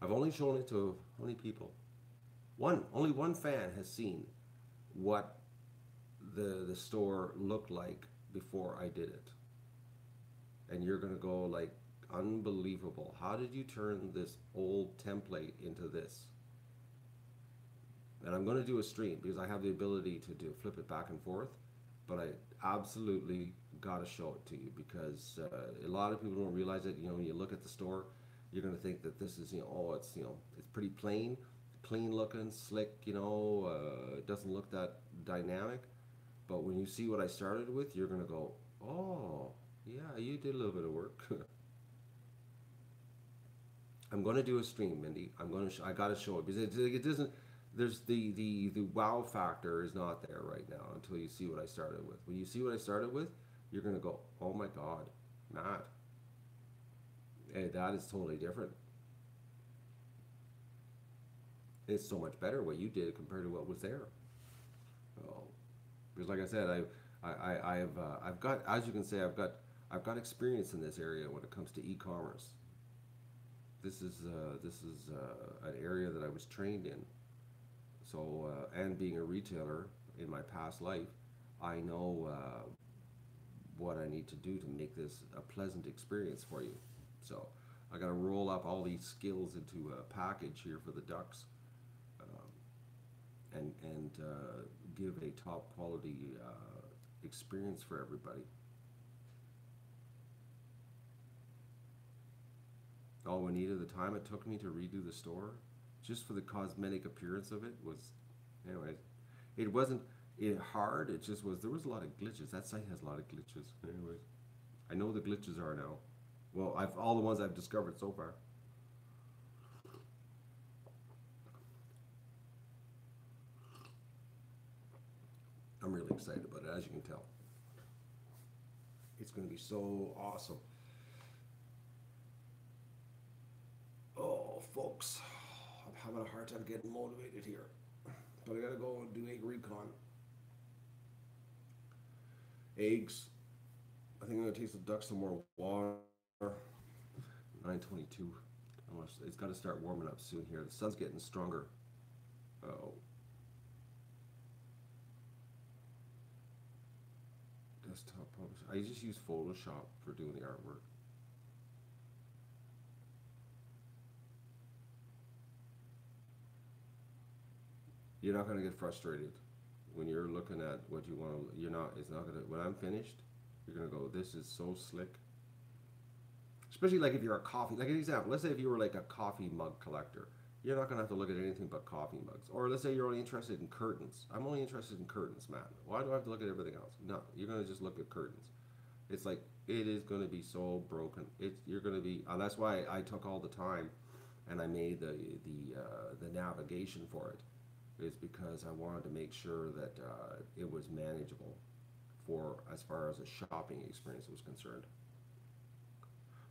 I've only shown it to how many people? Only one fan has seen what the store looked like before I did it. And you're gonna go like, unbelievable. How did you turn this old template into this? And I'm gonna do a stream, because I have the ability to flip it back and forth, but I absolutely gotta show it to you, because a lot of people don't realize it. When you look at the store, you're gonna think that this is, it's pretty plain, clean looking, slick, it doesn't look that dynamic. But when you see what I started with, you're gonna go, oh, yeah, you did a little bit of work. I'm going to do a stream, Mindy. I got to show it, because it doesn't. There's the wow factor is not there right now until you see what I started with. When you see what I started with, you're going to go, oh my God, Matt. Hey, that is totally different. It's so much better what you did compared to what was there. Oh, because like I said, I've got, as you can say, I've got experience in this area when it comes to e-commerce. This is an area that I was trained in. So and being a retailer in my past life, I know what I need to do to make this a pleasant experience for you. So I got to roll up all these skills into a package here for the ducks, and give a top quality experience for everybody. Oh, Anita, the time it took me to redo the store, just for the cosmetic appearance of it, was, anyways, it wasn't hard. It just was, there was a lot of glitches. That site has a lot of glitches. Anyways, I know the glitches are now. Well, all the ones I've discovered so far. I'm really excited about it, as you can tell. It's going to be so awesome. Oh, folks, I'm having a hard time getting motivated here. But I gotta go and do egg recon. Eggs. I think I'm gonna take the ducks some more water. 9:22. It's got to start warming up soon here. The sun's getting stronger. Oh. desktop publish. I just use Photoshop for doing the artwork. You're not going to get frustrated when you're looking at what you want to. You're not. It's not going to. When I'm finished, you're going to go, this is so slick. Especially like if you're a coffee, like an example, let's say if you were like a coffee mug collector, you're not going to have to look at anything but coffee mugs. Or let's say you're only interested in curtains. I'm only interested in curtains, Matt. Why do I have to look at everything else? No, you're going to just look at curtains. It's like, it is going to be so broken. You're going to be, and that's why I took all the time and I made the navigation for it, is because I wanted to make sure that it was manageable for as far as a shopping experience was concerned.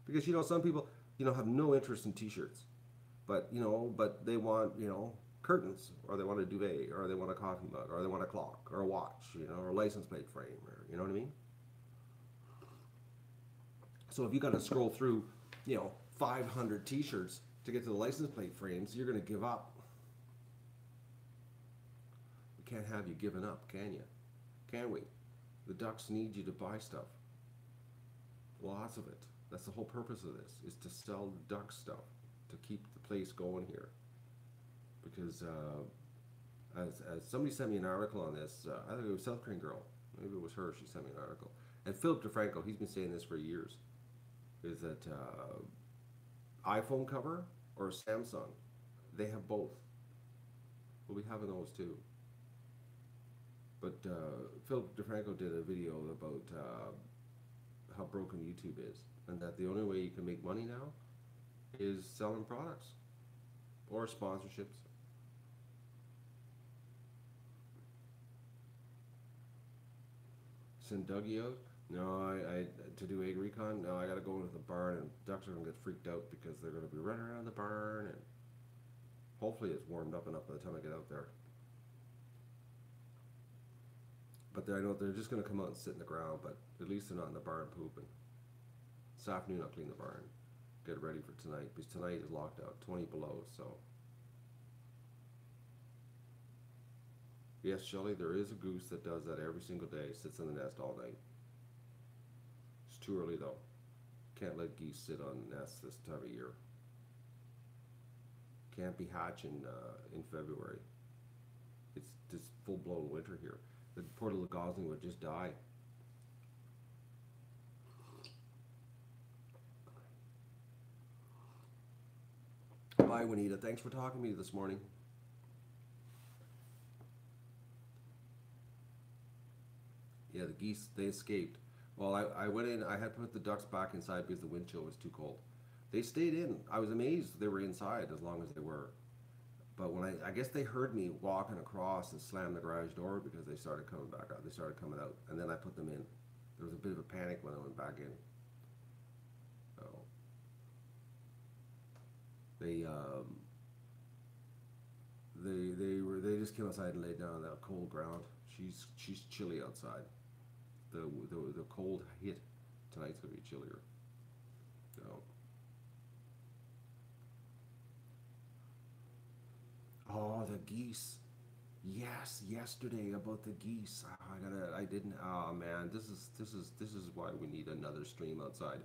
Because, you know, some people, you know, have no interest in t-shirts, but, you know, but they want, you know, curtains, or they want a duvet, or they want a coffee mug, or they want a clock, or a watch, you know, or a license plate frame, or, you know what I mean? So if you got to scroll through, you know, 500 t-shirts to get to the license plate frames, you're going to give up. We can't have you giving up, can you? Can we? The ducks need you to buy stuff. Lots of it. That's the whole purpose of this, is to sell duck stuff, to keep the place going here. Because as somebody sent me an article on this, I think it was South Korean girl, maybe it was her, she sent me an article. And Philip DeFranco, he's been saying this for years, is that iPhone cover or Samsung, they have both. We'll be having those too. But Philip DeFranco did a video about how broken YouTube is, and that the only way you can make money now is selling products or sponsorships. Send Dougie out? No, I to do egg recon? No, I gotta go into the barn, and ducks are gonna get freaked out because they're gonna be running around the barn, and hopefully it's warmed up enough by the time I get out there. But I know they're just gonna come out and sit in the ground, but at least they're not in the barn pooping. This afternoon I'll clean the barn, get ready for tonight, because tonight is locked out, 20 below, so. Yes, Shelley, there is a goose that does that every single day, sits in the nest all night. It's too early though. Can't let geese sit on nests this time of year. Can't be hatching in February. It's just full-blown winter here. The poor little gosling would just die. Bye, Juanita. Thanks for talking to me this morning. Yeah, the geese, they escaped. Well, I went in, I had to put the ducks back inside because the wind chill was too cold. They stayed in. I was amazed they were inside as long as they were. But when I guess they heard me walking across and slam the garage door because they started coming back out. They started coming out, and then I put them in. There was a bit of a panic when I went back in. So they just came outside and laid down on that cold ground. She's chilly outside. The cold hit tonight's gonna be chillier. So. Oh, the geese. Yes, yesterday about the geese. I didn't. Oh man, this is why we need another stream outside.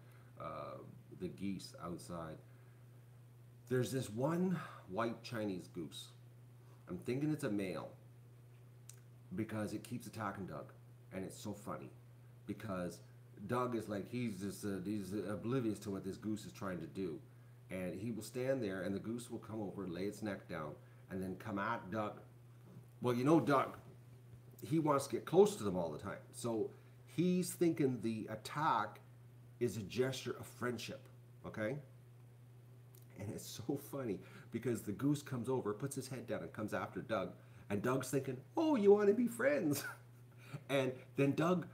The geese outside. There's this one white Chinese goose. I'm thinking it's a male because it keeps attacking Doug, and it's so funny because Doug is like he's oblivious to what this goose is trying to do, and he will stand there, and the goose will come over, lay its neck down, and then come at Doug. Well, you know Doug, he wants to get close to them all the time. So he's thinking the attack is a gesture of friendship, okay? And it's so funny because the goose comes over, puts his head down and comes after Doug. And Doug's thinking, oh, you want to be friends. And then Doug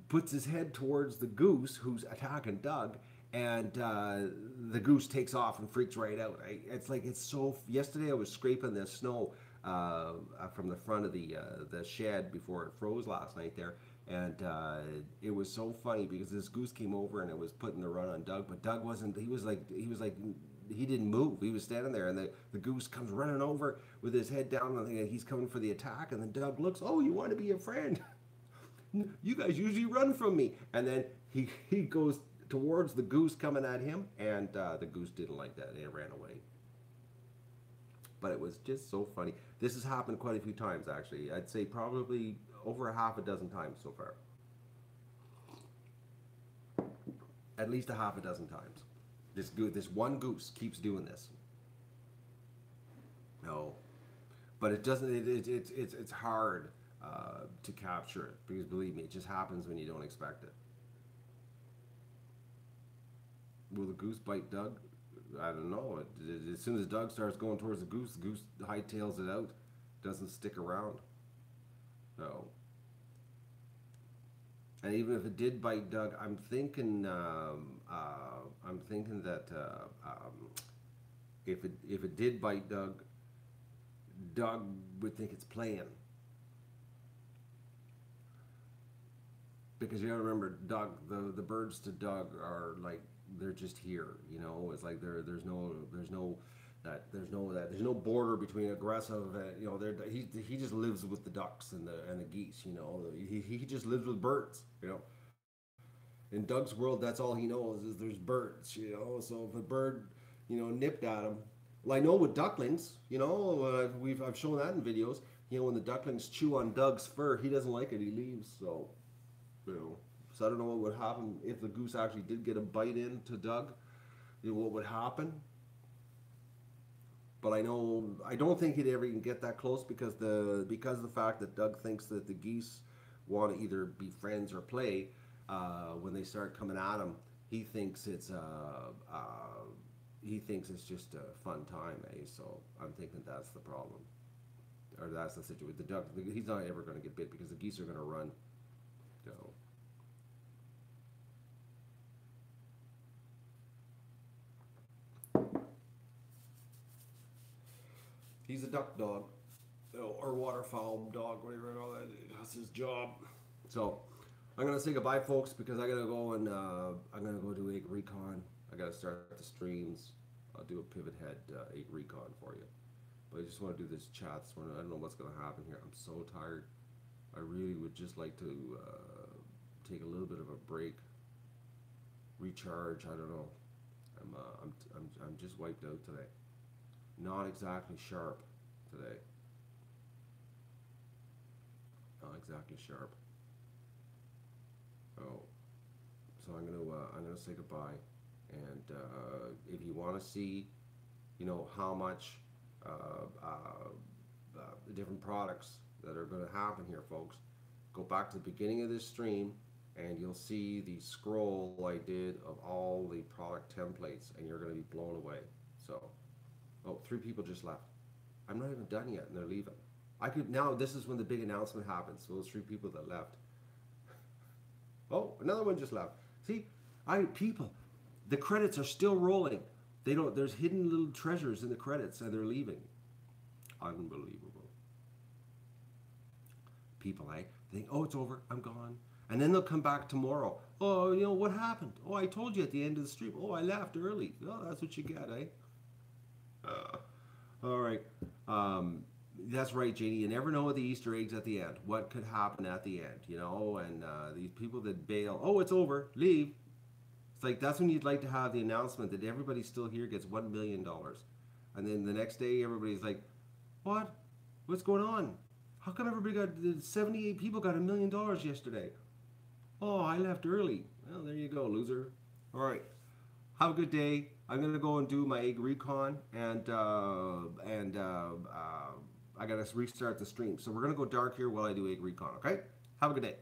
puts his head towards the goose who's attacking Doug, and the goose takes off and freaks right out. It's like, it's so, yesterday I was scraping the snow from the front of the shed before it froze last night there, and it was so funny because this goose came over and it was putting the run on Doug, but Doug wasn't, he was like, he didn't move. He was standing there, and the goose comes running over with his head down, and he's coming for the attack, and then Doug looks, oh, you want to be a friend? You guys usually run from me. And then he goes towards the goose coming at him, and the goose didn't like that, and it ran away. But it was just so funny. This has happened quite a few times, actually. I'd say probably over a half a dozen times so far. At least a half a dozen times. This one goose keeps doing this. No, but it doesn't. It's hard to capture it, because believe me, it just happens when you don't expect it. Will the goose bite Doug? I don't know. As soon as Doug starts going towards the goose hightails it out. Doesn't stick around. So, and even if it did bite Doug, I'm thinking that if it did bite Doug, Doug would think it's playing. Because you gotta remember, Doug, the birds to Doug are like, they're just here, you know. It's like there's no border between aggressive, you know. He just lives with the ducks and the geese, you know. He just lives with birds, you know. In Doug's world, that's all he knows is there's birds, you know. So if a bird, you know, nipped at him, well, I know with ducklings, you know, I've shown that in videos. You know, when the ducklings chew on Doug's fur, he doesn't like it. He leaves. So, you know. So I don't know what would happen if the goose actually did get a bite into Doug. You know, what would happen? But I don't think he'd ever even get that close, because of the fact that Doug thinks that the geese want to either be friends or play. When they start coming at him, he thinks it's just a fun time, eh? So I'm thinking that's the problem, or that's the situation. The Doug, he's not ever going to get bit, because the geese are going to run. So. He's a duck dog, or waterfowl dog, whatever you call that. That's his job. So I'm gonna say goodbye, folks, because I gotta go and I'm gonna go do egg recon. I gotta start the streams. I'll do a pivot head egg recon for you. But I just want to do this chat. I don't know what's gonna happen here. I'm so tired. I really would just like to take a little bit of a break, recharge. I don't know. I'm just wiped out today. Not exactly sharp today. Not exactly sharp. Oh, so I'm gonna say goodbye. And if you want to see, you know, how much the different products that are going to happen here, folks, go back to the beginning of this stream, and you'll see the scroll I did of all the product templates, and you're going to be blown away. So. Oh, 3 people just left. I'm not even done yet, and they're leaving. Now, this is when the big announcement happens. So those 3 people that left. Oh, another one just left. See, people, the credits are still rolling. There's hidden little treasures in the credits, and they're leaving. Unbelievable. People, think, oh, it's over, I'm gone. And then they'll come back tomorrow. Oh, you know, what happened? Oh, I told you at the end of the stream. Oh, I left early. Oh, that's what you get, eh? All right. That's right, JD. You never know with the Easter eggs at the end. What could happen at the end, you know? And these people that bail, oh, it's over, leave. It's like, that's when you'd like to have the announcement that everybody still here gets $1 million. And then the next day, everybody's like, what? What's going on? How come everybody got, 78 people got $1 million yesterday? Oh, I left early. Well, there you go, loser. All right. Have a good day. I'm gonna go and do my egg recon, and I gotta restart the stream. So we're gonna go dark here while I do egg recon. Okay? Have a good day.